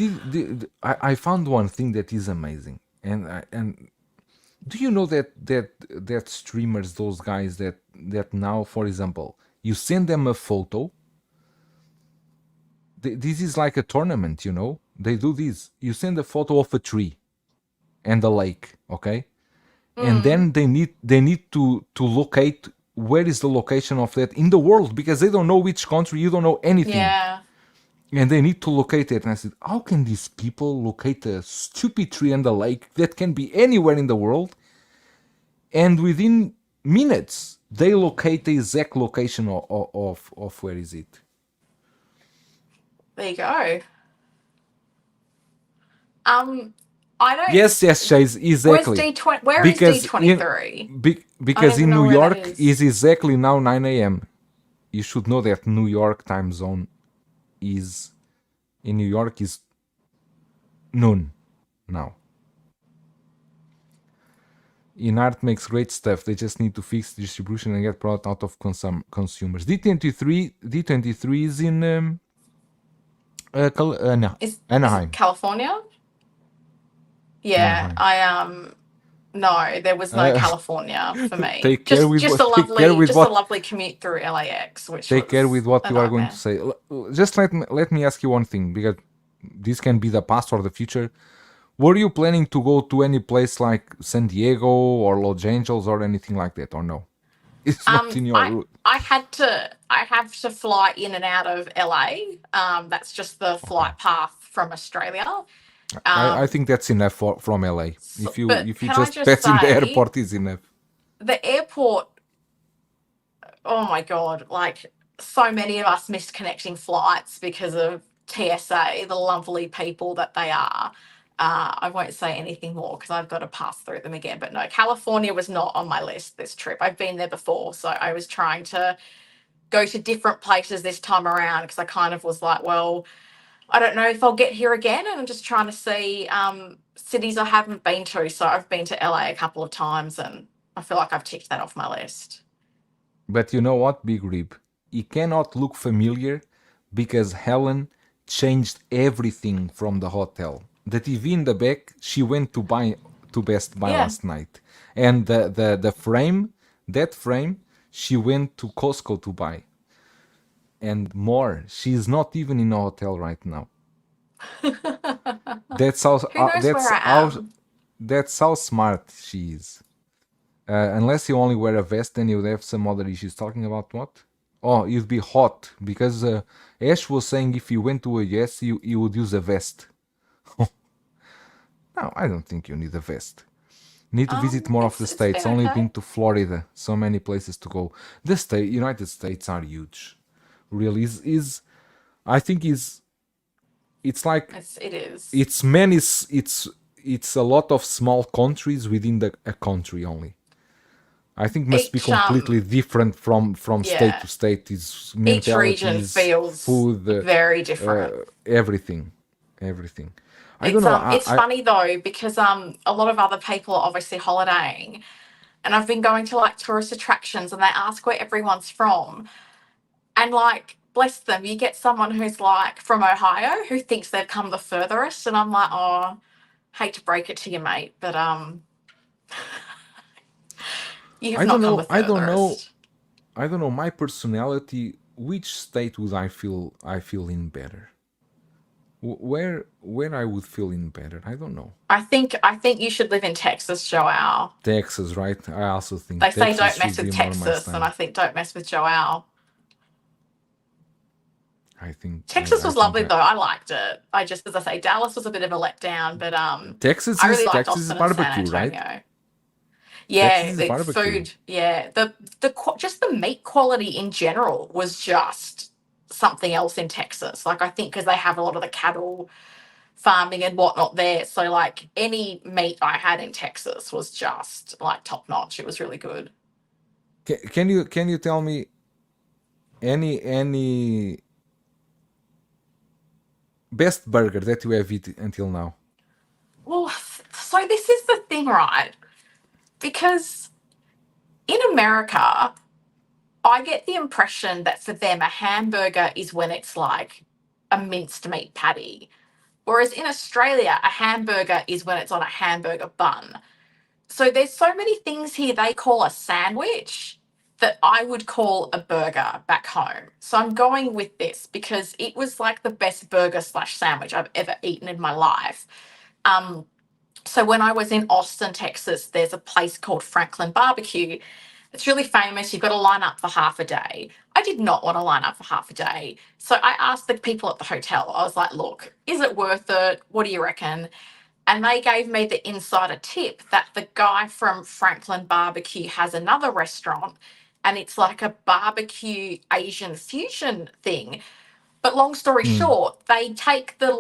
I found one thing that is amazing, and do you know that streamers, those guys that now, for example, you send them a photo. This is like a tournament, you know. They do this. You send a photo of a tree and a lake, okay? And then they need to locate where is the location of that in the world, because they don't know which country, you don't know anything. Yeah. And they need to locate it. And I said, how can these people locate a stupid tree and a lake that can be anywhere in the world? And within minutes, they locate the exact location of where is it. There you go. I don't. Yes, Chase, exactly. Where is D23? Because even in know New where that York is. is exactly now 9 a.m. You should know that New York time zone is in New York is noon now. InArt makes great stuff. They just need to fix the distribution and get product out of consumers. D23 is in Is it Anaheim. California? Yeah, Anaheim. no, there was no California for me. Take care with just what- a take care with just what- a lovely commute through LAX, which Take was care with what a you are going to nightmare. say. Just let me ask you one thing, because this can be the past or the future. Were you planning to go to any place like San Diego or Los Angeles or anything like that, or no? It's not in your route. I have to fly in and out of LA. That's just the flight path from Australia. I think that's enough from LA. If you but if you can I just just pass in the say- airport is enough. The airport, oh my god, like so many of us missed connecting flights because of TSA, the lovely people that they are. I won't say anything more because I've got to pass through them again. But no, California was not on my list this trip. I've been there before, so I was trying to go to different places this time around because I kind of was like, well, I don't know if I'll get here again, and I'm just trying to see cities I haven't been to. So I've been to LA a couple of times, and I feel like I've ticked that off my list. But you know what, Big Rib? It cannot look familiar because Helen changed everything from the hotel. The TV in the back, she went to Best Buy Yeah. last night, and the frame, that frame, she went to Costco to buy. And more, she's not even in a hotel right now. That's how Who knows where I am? that's how smart she is. Unless you only wear a vest, then you would have some other issues. Talking about what? Oh, you'd be hot because Ash was saying if you went to a yes, you would use a vest. No, I don't think you need a vest. Need to visit more of the it's states. been Only okay. been to Florida. So many places to go. The United States are huge. Really is I think it's like It is. it's many it's a lot of small countries within a country only. I think must be Each, completely different from state yeah. to state. Is Each region mentalities, feels food, very different. everything. I don't know. It's funny though because a lot of other people are obviously holidaying, and I've been going to like tourist attractions, and they ask where everyone's from, and like bless them, you get someone who's like from Ohio who thinks they've come the furthest, and I'm like, oh, hate to break it to you, mate, but you have not come the furthest. I don't know. My personality. Which state would I feel in better? Where I would feel in better? I don't know. I think you should live in Texas, Joao. Texas, right? I also think They say Texas don't should mess be with more my Texas, style. and I think don't mess with Joao. I think Texas I was think lovely though. I liked it. I just, as I say, Dallas was a bit of a letdown, but Texas I really is liked Texas is Austin and San barbecue, right? Antonio. Yeah, Texas is the barbecue. food. Yeah, just the meat quality in general was just something else in Texas. Like I think because they have a lot of the cattle farming and whatnot there, so like any meat I had in Texas was just like top notch. It was really good. Can you tell me any best burger that you have eaten until now? Well, so this is the thing, right? Because in America, I get the impression that for them, a hamburger is when it's like a minced meat patty. Whereas in Australia, a hamburger is when it's on a hamburger bun. So there's so many things here they call a sandwich that I would call a burger back home. So I'm going with this because it was like the best burger / sandwich I've ever eaten in my life. So when I was in Austin, Texas, there's a place called Franklin Barbecue. It's really famous. You've got to line up for half a day. I did not want to line up for half a day. So I asked the people at the hotel, I was like, look, is it worth it? What do you reckon? And they gave me the insider tip that the guy from Franklin Barbecue has another restaurant and it's like a barbecue Asian fusion thing. But long story short, they take the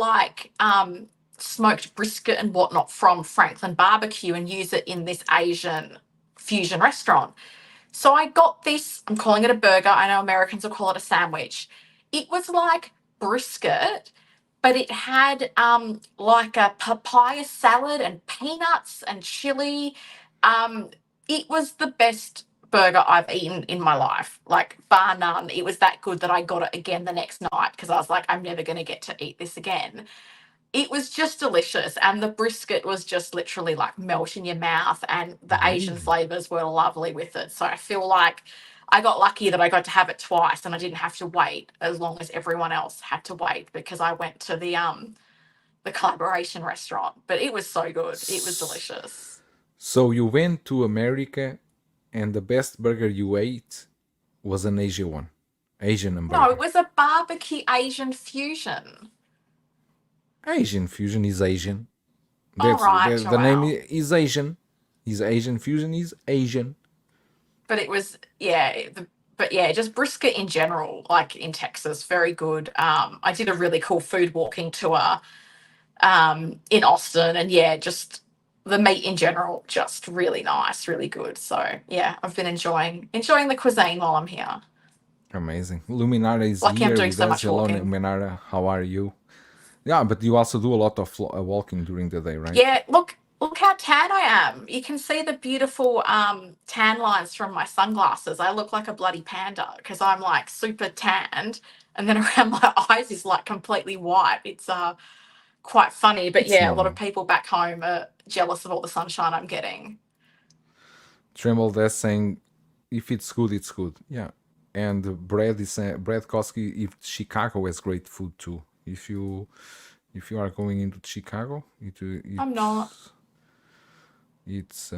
smoked brisket and whatnot from Franklin Barbecue and use it in this Asian fusion restaurant. So I got this, I'm calling it a burger. I know Americans will call it a sandwich. It was like brisket, but it had like a papaya salad and peanuts and chili. It was the best burger I've eaten in my life, like bar none. It was that good that I got it again the next night because I was like, I'm never going to get to eat this again. It was just delicious, and the brisket was just literally like melt in your mouth, and the Asian flavors were lovely with it. So I feel like I got lucky that I got to have it twice, and I didn't have to wait as long as everyone else had to wait because I went to the collaboration restaurant. But it was so good; it was delicious. So you went to America, and the best burger you ate was an Asian one, Asian No, hamburger. it was a barbecue Asian fusion. Asian fusion is Asian. All right, The name Joel. is Asian. Is Asian fusion is Asian. But it was just brisket in general, like in Texas, very good. I did a really cool food walking tour in Austin, and just the meat in general, just really nice, really good. So yeah, I've been enjoying the cuisine while I'm here. Amazing. Luminara is Lucky I'm here doing with so us. much Hello, walking. Luminara. How are you? Yeah, but you also do a lot of walking during the day, right? Yeah, look how tan I am. You can see the beautiful tan lines from my sunglasses. I look like a bloody panda because I'm like super tanned, and then around my eyes is like completely white. It's quite funny, but It's yeah, a lot of normal. people back home are jealous of all the sunshine I'm getting. Tremble there saying, if it's good, it's good. Yeah. And Brad is saying, Brad Koski, if Chicago has great food too. If you are going into Chicago, I'm not. it's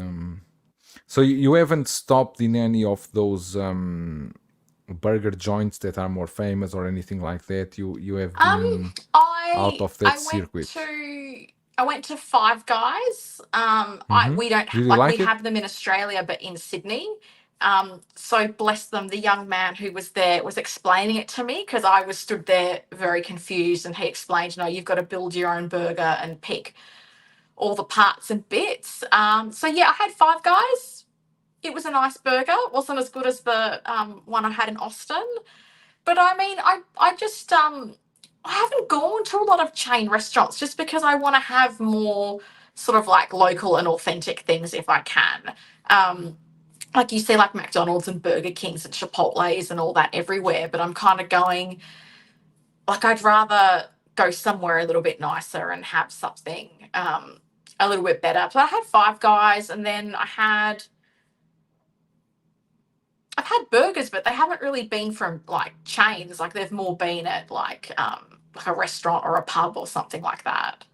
so you haven't stopped in any of those burger joints that are more famous or anything like that. You have been out of that circuit. I went to Five Guys. We don't Did you like like we it? have them in Australia, but in Sydney. So bless them, the young man who was there was explaining it to me because I was stood there very confused, and he explained, no, you've got to build your own burger and pick all the parts and bits. So yeah, I had Five Guys. It was a nice burger. It wasn't as good as the one I had in Austin. But I mean, I just I haven't gone to a lot of chain restaurants just because I want to have more sort of like local and authentic things if I can. Like you see like McDonald's and Burger Kings and Chipotle's and all that everywhere, but I'm kind of going like I'd rather go somewhere a little bit nicer and have something a little bit better. So I had Five Guys, and then I've had burgers, but they haven't really been from like chains. Like they've more been at like a restaurant or a pub or something like that.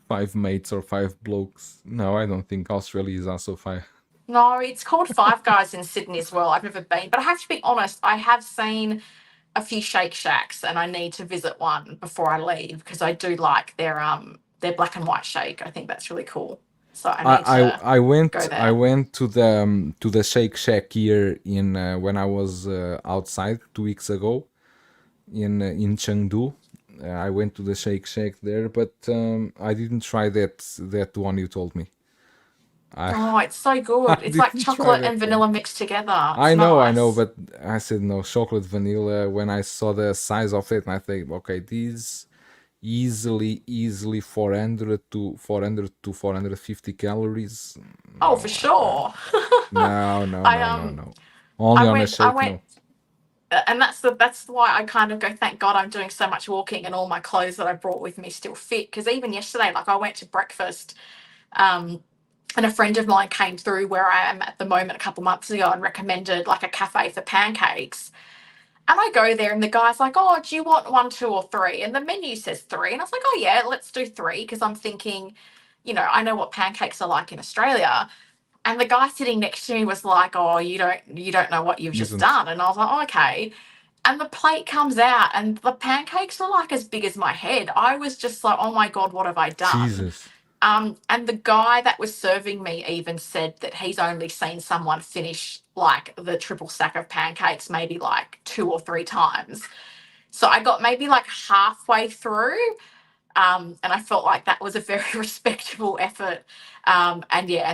Five mates or five blokes. No, I don't think Australia is also five. No, it's called Five Guys in Sydney as well. I've never been, but I have to be honest, I have seen a few Shake Shacks, and I need to visit one before I leave because I do like their black and white shake. I think that's really cool. So I need to I went go there. I went to the Shake Shack here in when I was outside 2 weeks ago in Chengdu. I went to the Shake Shack there, but I didn't try that one you told me. Oh, it's so good. It's like didn't try chocolate that and one. vanilla mixed together. It's I know, nice. but I said no, chocolate vanilla. When I saw the size of it, and I think, okay, these easily 400 to 450 calories. Oh, for sure. No. I Only on a went, shake, no. and that's why I kind of go, thank God I'm doing so much walking, and all my clothes that I brought with me still fit. Because even yesterday, like I went to breakfast And a friend of mine came through where I am at the moment a couple months ago and recommended like a cafe for pancakes. And I go there and the guy's like, oh, do you want 1, 2, or 3? And the menu says 3. And I was like, oh, yeah, let's do 3. Because I'm thinking, I know what pancakes are like in Australia. And the guy sitting next to me was like, oh, you don't know what you've just Isn't. done. And I was like, oh, okay. And the plate comes out and the pancakes were like as big as my head. I was just like, oh my God, what have I done? Jesus. And the guy that was serving me even said that he's only seen someone finish like the triple stack of pancakes maybe like 2 or 3 times. So I got maybe like halfway through, and I felt like that was a very respectable effort. And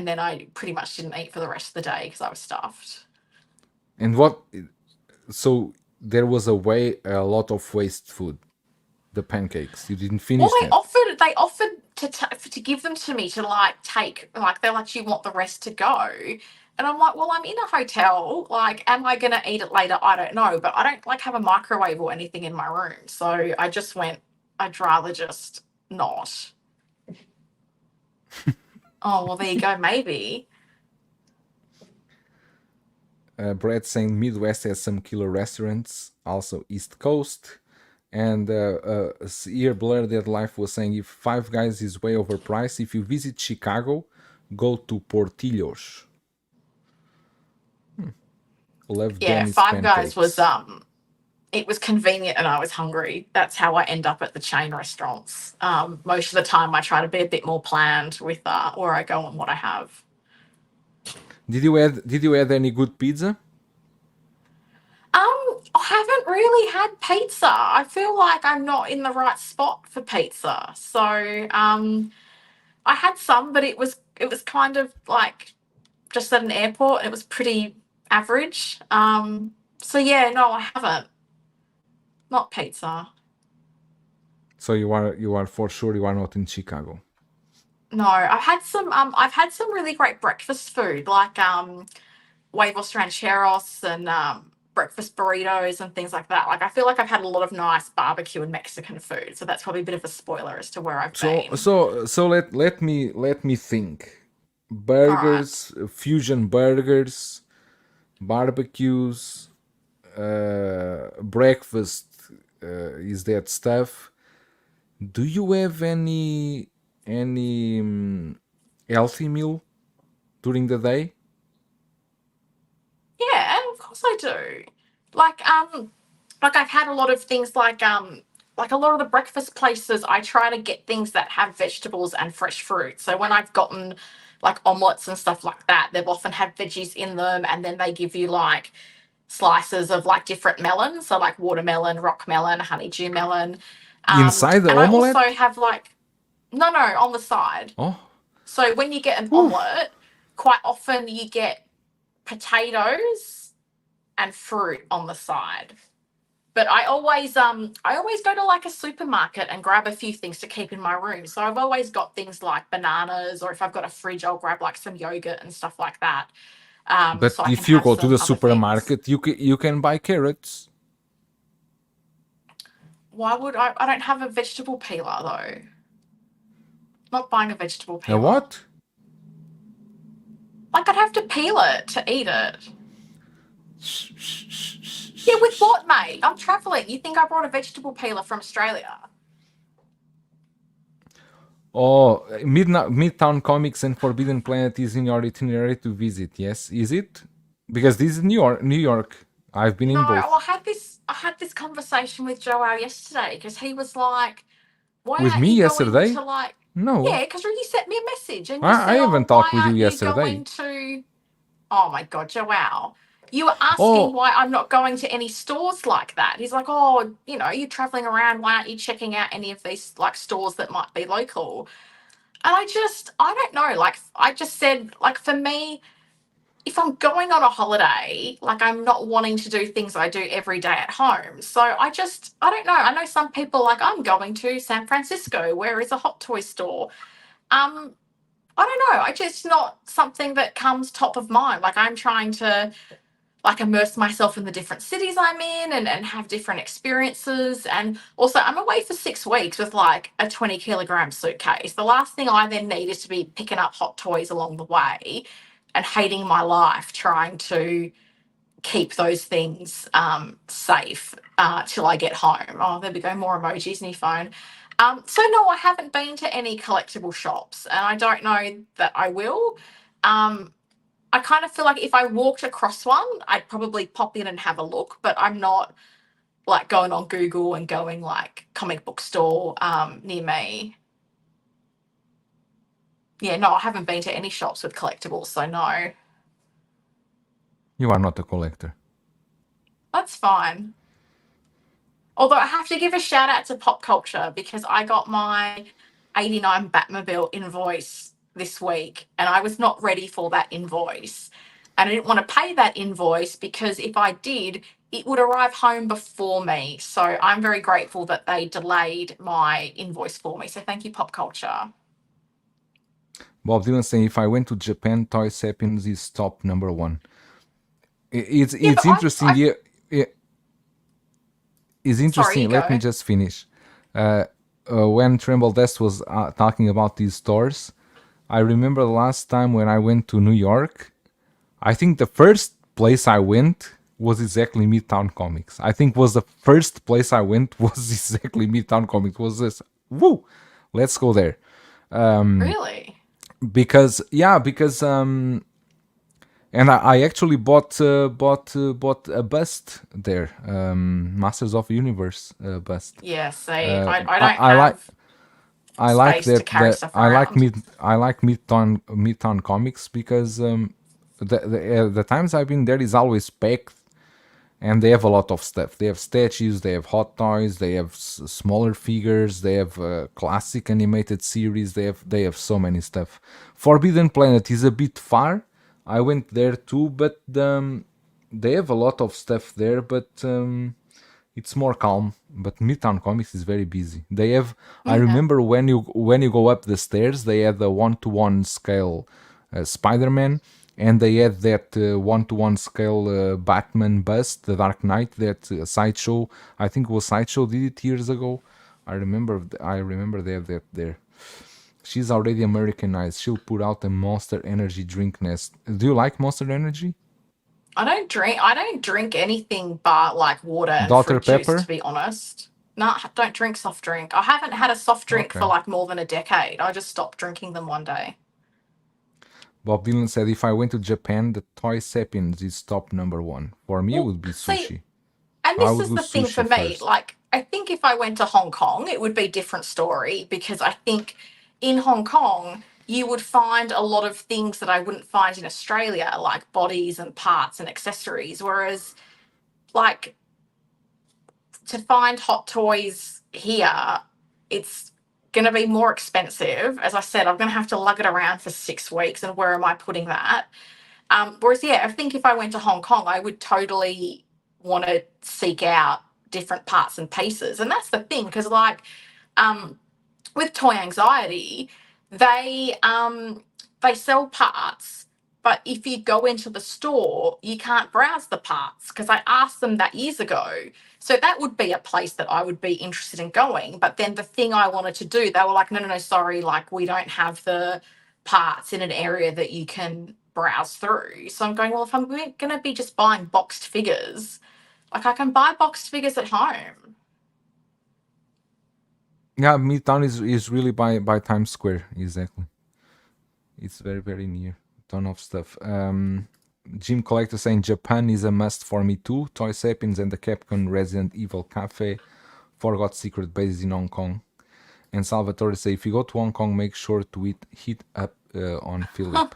then I pretty much didn't eat for the rest of the day because I was stuffed. And what? So there was a lot of waste food. The pancakes. You didn't finish Well, that. they offered to give them to me to like take, like they're like, do you want the rest to go? And I'm like, well, I'm in a hotel. Like, am I gonna eat it later? I don't know, but I don't like have a microwave or anything in my room, so I just went. I'd rather just not. Oh well, there you go. Maybe. Brad saying Midwest has some killer restaurants, also East Coast. And here Blur Dead Life was saying if Five Guys is way overpriced, if you visit Chicago, go to Portillo's. Love Danny's Five pancakes. Guys was it was convenient and I was hungry. That's how I end up at the chain restaurants. Most of the time I try to be a bit more planned with where I go and what I have. Did you add any good pizza? I haven't really had pizza. I feel like I'm not in the right spot for pizza. So, I had some, but it was kind of like just at an airport. It was pretty average. So yeah, no, I haven't. Not pizza. So you are for sure you are not in Chicago. No, I've had some really great breakfast food like huevos rancheros and breakfast burritos and things like that. Like I feel like I've had a lot of nice barbecue and Mexican food, so that's probably a bit of a spoiler as to where I've been. So let me think. Burgers, fusion burgers, barbecues, breakfast is that stuff. Do you have any healthy meal during the day? Yeah, of course I do. Like I've had a lot of things like a lot of the breakfast places I try to get things that have vegetables and fresh fruit. So when I've gotten like omelets and stuff like that, they've often had veggies in them and then they give you like slices of like different melons, so like watermelon, rock melon, honeydew melon. Inside the and omelette? I also have like no, on the side. Oh. So when you get an omelette, quite often you get potatoes and fruit on the side. But I always go to like a supermarket and grab a few things to keep in my room. So I've always got things like bananas, or if I've got a fridge, I'll grab like some yogurt and stuff like that. But so if you go to the supermarket, you can buy carrots. Why would I? I don't have a vegetable peeler though. Not buying a vegetable peeler. A what? Like I'd have to peel it to eat it. Yeah, with what, mate? I'm traveling. You think I brought a vegetable peeler from Australia? Oh, Midtown Comics and Forbidden Planet is in your itinerary to visit. Yes, is it? Because this is New York. I've been in both. No, I had this conversation with Joel yesterday because he was like, "Why with aren't me you yesterday? Going to like?" No. Yeah, because you sent me a message and you I said, haven't talked with you yesterday. Oh my God, Joel. You were asking why I'm not going to any stores like that. He's like, oh, you're traveling around. Why aren't you checking out any of these like stores that might be local? And I don't know. Like, I just said, like, for me, if I'm going on a holiday, like, I'm not wanting to do things I do every day at home. So I don't know. I know some people like, I'm going to San Francisco, where is a Hot Toy store. I don't know. I just not something that comes top of mind. Like I'm trying to, like immerse myself in the different cities I'm in and have different experiences. And also, I'm away for 6 weeks with like a 20-kilogram suitcase. The last thing I then need is to be picking up hot toys along the way and hating my life trying to keep those things safe till I get home. Oh, there we go, more emojis in your phone. So no, I haven't been to any collectible shops, and I don't know that I will. I kind of feel like if I walked across one, I'd probably pop in and have a look, but I'm not like going on Google and going like comic book store near me. Yeah, no, I haven't been to any shops with collectibles, so no. You are not a collector. That's fine. Although I have to give a shout out to Pop Culture because I got my 89 Batmobile invoice this week and I was not ready for that invoice. And I didn't want to pay that invoice because if I did, it would arrive home before me. So I'm very grateful that they delayed my invoice for me. So thank you, Pop Culture. Bob Dylan saying, if I went to Japan, Toy Sapiens is top number one. It's interesting. It's interesting. Let me just finish. When Tremble Dust was talking about these stores, I remember the last time when I went to New York, I think the first place I went was exactly Midtown Comics. I think was the first place I went was exactly Midtown Comics. Was this, woo, let's go there. Really? Because and I actually bought a bust there, Masters of the Universe bust. Yes, I don't I like space to carry that. stuff I like around. Midtown Comics because the times I've been there is always packed, and they have a lot of stuff. They have statues, they have hot toys, they have smaller figures, they have classic animated series. They have so many stuff. Forbidden Planet is a bit far. I went there too, but they have a lot of stuff there, but it's more calm. But Midtown Comics is very busy. They have. Yeah. I remember when you go up the stairs, they had the 1:1 scale Spider-Man, and they had that 1:1 scale Batman bust, the Dark Knight, that Sideshow. I think it was Sideshow did it years ago. I remember they have that there. She's already Americanized. She'll put out a Monster Energy drink nest. Do you like Monster Energy? I don't drink anything but like water and Dr. fruit Pepper? juice, to be honest. No, I don't drink soft drink. I haven't had a soft drink Okay. for like more than a decade. I just stopped drinking them one day. Bob Dylan said, if I went to Japan, the Toy Sapiens is top number one. For me, it would be sushi. And I this would is do the thing sushi for me. first. Like, I think if I went to Hong Kong, it would be a different story because I think in Hong Kong, you would find a lot of things that I wouldn't find in Australia, like bodies and parts and accessories. Whereas, like, to find hot toys here, it's going to be more expensive. As I said, I'm going to have to lug it around for 6 weeks, and where am I putting that? Whereas, yeah, I think if I went to Hong Kong, I would totally want to seek out different parts and pieces. And that's the thing, because like with Toy Anxiety, they sell parts, but if you go into the store, you can't browse the parts because I asked them that years ago. So that would be a place that I would be interested in going. But then the thing I wanted to do, they were like, no, sorry, like we don't have the parts in an area that you can browse through. So I'm going, well, if I'm going to be just buying boxed figures, like I can buy boxed figures at home. Yeah, Midtown is really by Times Square, exactly. It's very, very near. Ton of stuff. Jim Collector saying Japan is a must for me too. Toy Sapiens and the Capcom Resident Evil Cafe. Forgot Secret Base in Hong Kong. And Salvatore say, if you go to Hong Kong, make sure to hit up on Philip.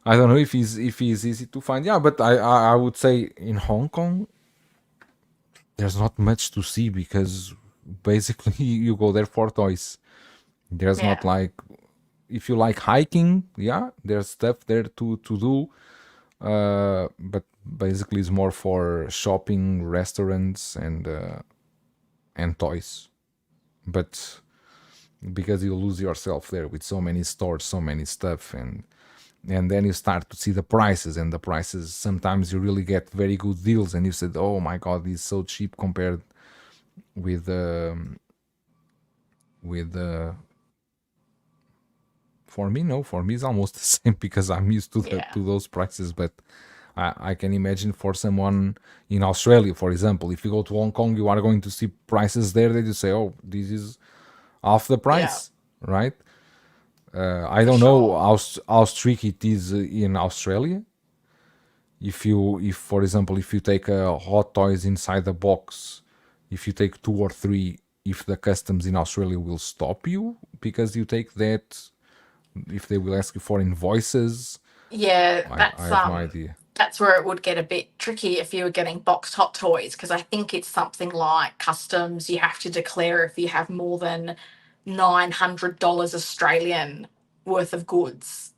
I don't know if he's easy to find. Yeah, but I would say in Hong Kong, there's not much to see because basically you go there for toys. There's not like, if you like hiking, yeah, there's stuff there to do. But basically it's more for shopping, restaurants, and toys. But because you lose yourself there with so many stores, so many stuff, and and then you start to see the prices, and the prices sometimes you really get very good deals, and you said, oh my god, it's so cheap compared with with for me, no, for me it's almost the same because I'm used to Yeah. to those prices. But I can imagine for someone in Australia, for example, if you go to Hong Kong, you are going to see prices there that you say, oh, this is half the Yeah. price, right? I For don't know sure. how strict it is in Australia. If for example, if you take a Hot Toys inside the box, if you take 2 or 3, if the customs in Australia will stop you because you take that, if they will ask you for invoices, Yeah, I have no idea. that's where it would get a bit tricky if you were getting boxed Hot Toys, because I think it's something like customs. You have to declare if you have more than $900 Australian worth of goods.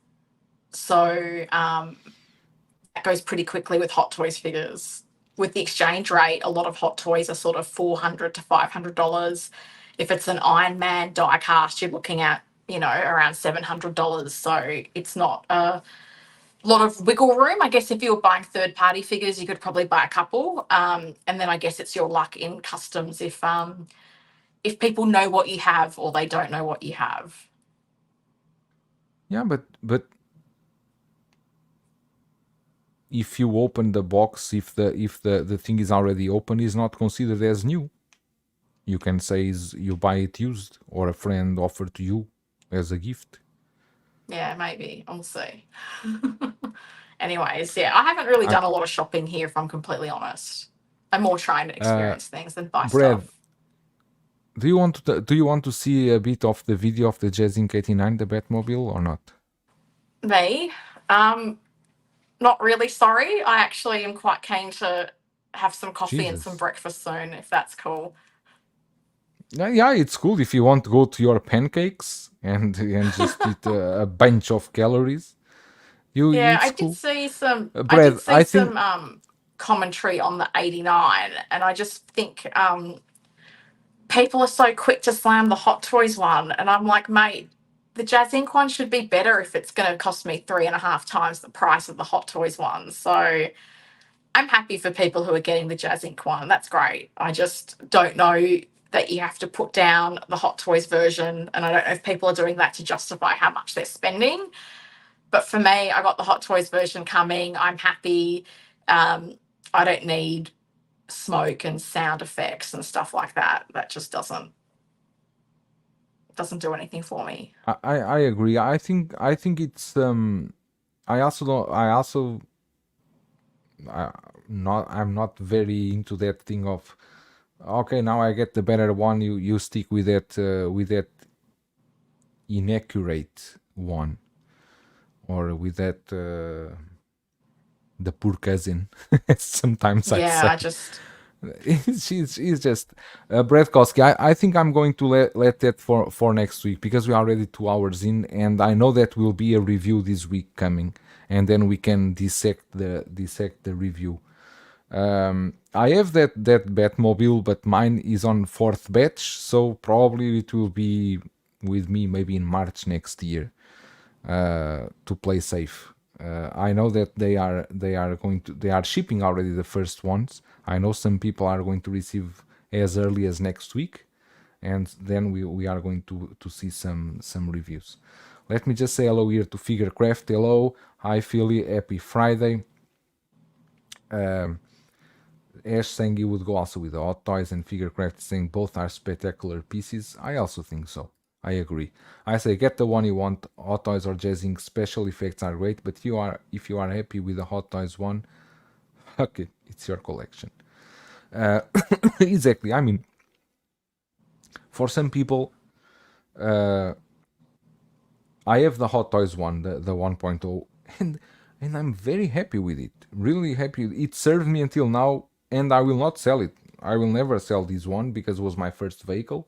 So that goes pretty quickly with Hot Toys figures. With the exchange rate, a lot of Hot Toys are sort of $400 to $500. If it's an Iron Man die cast, you're looking at, around $700. So it's not a lot of wiggle room. I guess if you were buying third party figures, you could probably buy a couple. And then I guess it's your luck in customs if people know what you have or they don't know what you have. Yeah, but if you open the box, if the thing is already open, is not considered as new. You can say you buy it used, or a friend offered to you as a gift. Yeah, maybe. I'll see. Anyways, yeah, I haven't really I, done a lot of shopping here, if I'm completely honest. I'm more trying to experience things than buy Brad, stuff. do you want to see a bit of the video of the Jazzink 89, the Batmobile, or not? Me, not really, sorry. I actually am quite keen to have some coffee and some Jesus. breakfast soon, if that's cool. Yeah, it's cool if you want to go to your pancakes and just eat a bunch of calories. Yeah, It's I did cool. see some. I Brad, did see I think some commentary on the 89, and I just think people are so quick to slam the Hot Toys one, and I'm like, mate, the Jazz Inc. one should be better if it's going to cost me 3.5 times the price of the Hot Toys one. So I'm happy for people who are getting the Jazz Inc. one. That's great. I just don't know that you have to put down the Hot Toys version, and I don't know if people are doing that to justify how much they're spending. But for me, I got the Hot Toys version coming. I'm happy. I don't need smoke and sound effects and stuff like that. That just doesn't do anything for me. I agree. I think it's I also don't I also I'm not very into that thing of, okay, now I get the better one, you stick with that inaccurate one, or with that the poor cousin. Sometimes I Yeah, say. I just She's just Brett Koski. I think I'm going to let that for next week, because we're already 2 hours in, and I know that will be a review this week coming, and then we can dissect the review. I have that Batmobile, but mine is on 4th batch, so probably it will be with me maybe in March next year, to play safe. I know that they are shipping already the first ones. I know some people are going to receive as early as next week, and then we are going to see some reviews. Let me just say hello here to Figurecraft. Hello, hi Philly, happy Friday. Ash saying you would go also with the Hot Toys, and Figurecraft saying both are spectacular pieces. I also think so. I agree. I say get the one you want. Hot Toys or Jazzing special effects are great, but if you are happy with the Hot Toys one, fuck it, it's your collection. Exactly. I mean, for some people, I have the Hot Toys one, the 1.0, and I'm very happy with it. Really happy. It served me until now, and I will not sell it. I will never sell this one because it was my first vehicle.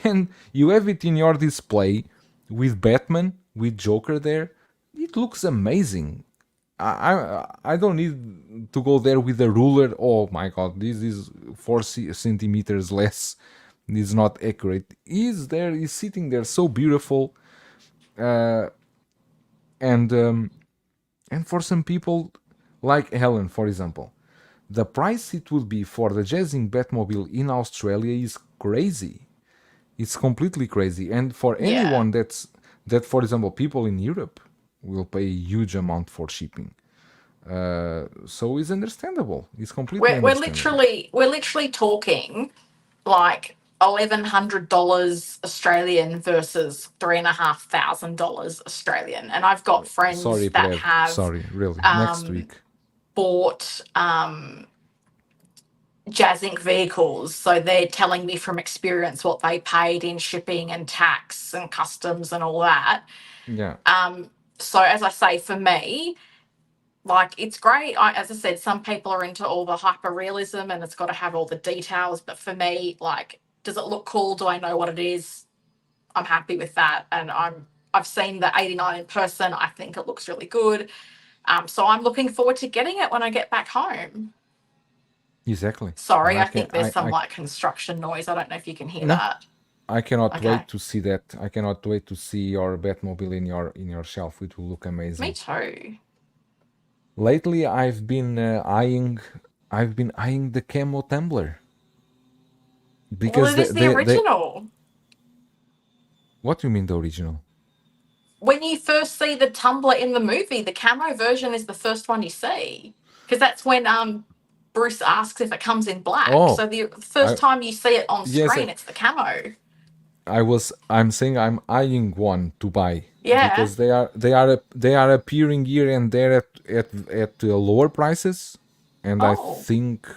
And you have it in your display with Batman, with Joker there. It looks amazing. I don't need to go there with a ruler. Oh my god, this is 4 centimeters less. This is not accurate. He's there, he's sitting there so beautiful. And and for some people, like Helen, for example, the price it would be for the Jazzing Batmobile in Australia is crazy. It's completely crazy. And for Yeah. anyone that, for example, people in Europe will pay a huge amount for shipping. So it's understandable. It's completely We're understandable. literally talking like $1,100 Australian versus $3,500 Australian. And I've got friends Sorry, that Brad. have Sorry, really. Next week. bought Jazzink vehicles, so they're telling me from experience what they paid in shipping and tax and customs and all that. Yeah. So as I say, for me, like it's great. As I said, some people are into all the hyper realism and it's got to have all the details, but for me, like, does it look cool? Do I know what it is? I'm happy with that, and I've seen the 89 in person. I think it looks really good. So I'm looking forward to getting it when I get back home. Exactly. Sorry, And I think there's some like construction noise. I don't know if you can hear No. that. I cannot Okay. wait to see that. I cannot wait to see your Batmobile in your shelf. It will look amazing. Me too. Lately, I've been eyeing the camo tumbler Well, because it is the original. What do you mean the original? When you first see the tumbler in the movie, the camo version is the first one you see, because that's when Bruce asks if it comes in black. Oh, So the first time you see it on yes, screen, it's the camo. I'm saying I'm eyeing one to buy Yeah. because they are appearing here and there at lower prices, and I Oh. think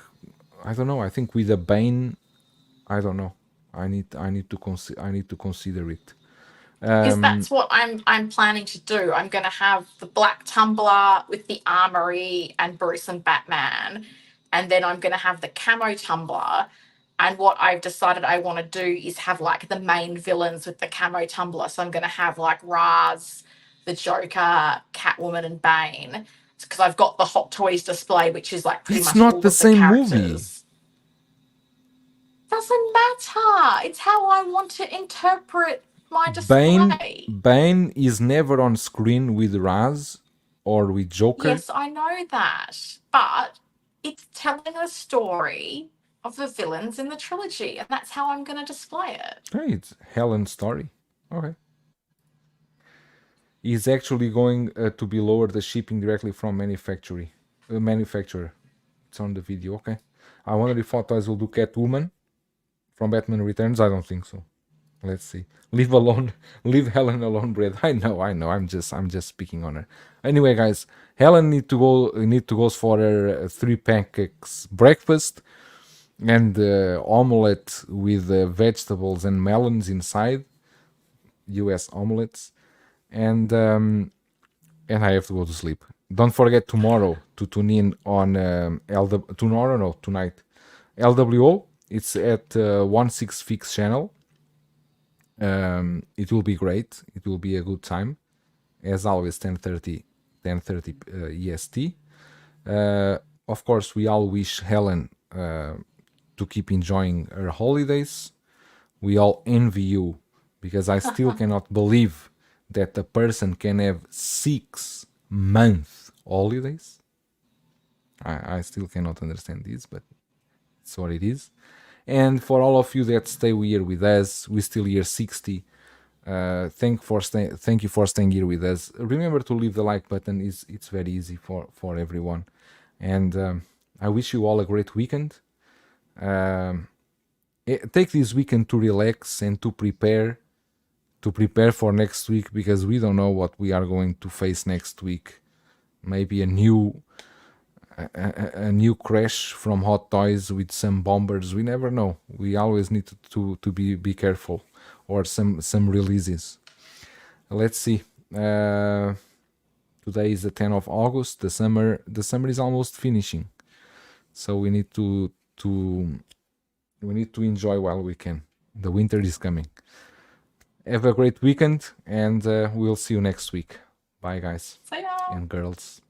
I don't know. I think with a Bane, I don't know. I need to consider it. Because that's what I'm planning to do. I'm going to have the black tumbler with the armory and Bruce and Batman, and then I'm going to have the camo tumbler. And what I've decided I want to do is have like the main villains with the camo tumbler. So I'm going to have like Raz, the Joker, Catwoman, and Bane. Because I've got the Hot Toys display, which is like pretty It's much not all the of the same characters. movie. Doesn't matter. It's how I want to interpret my display. Bane is never on screen with Raz or with Joker. Yes, I know that. But it's telling a story of the villains in the trilogy, and that's how I'm going to display it. Hey, it's Helen's story. Okay. Is actually going to be lower the shipping directly from manufacturer. It's on the video. Okay. I wonder if Hot Toys will do Catwoman from Batman Returns. I don't think so. Let's see. Leave Helen alone, Brad. I know. I'm just speaking on her. Anyway, guys, Helen need to go for her 3 pancakes breakfast and omelette with vegetables and melons inside. U.S. omelettes, and I have to go to sleep. Don't forget tomorrow to tune in on tonight. LWO. It's at 16 Fix channel. It will be great. It will be a good time. As always, 10:30 EST. Of course, we all wish Helen to keep enjoying her holidays. We all envy you because I still cannot believe that a person can have 6-month holidays. I still cannot understand this, but it's what it is. And for all of you that stay here with us, we still here 60. Thank you for staying here with us. Remember to leave the like button. It's very easy for everyone. And I wish you all a great weekend. Take this weekend to relax and to prepare for next week, because we don't know what we are going to face next week. Maybe a new crash from Hot Toys with some bombers. We never know. We always need to be careful, or some releases. Let's see. Today is the 10th of August. The summer is almost finishing, so we need to enjoy while we can. The winter is coming. Have a great weekend, and we'll see you next week. Bye, guys See ya. and girls.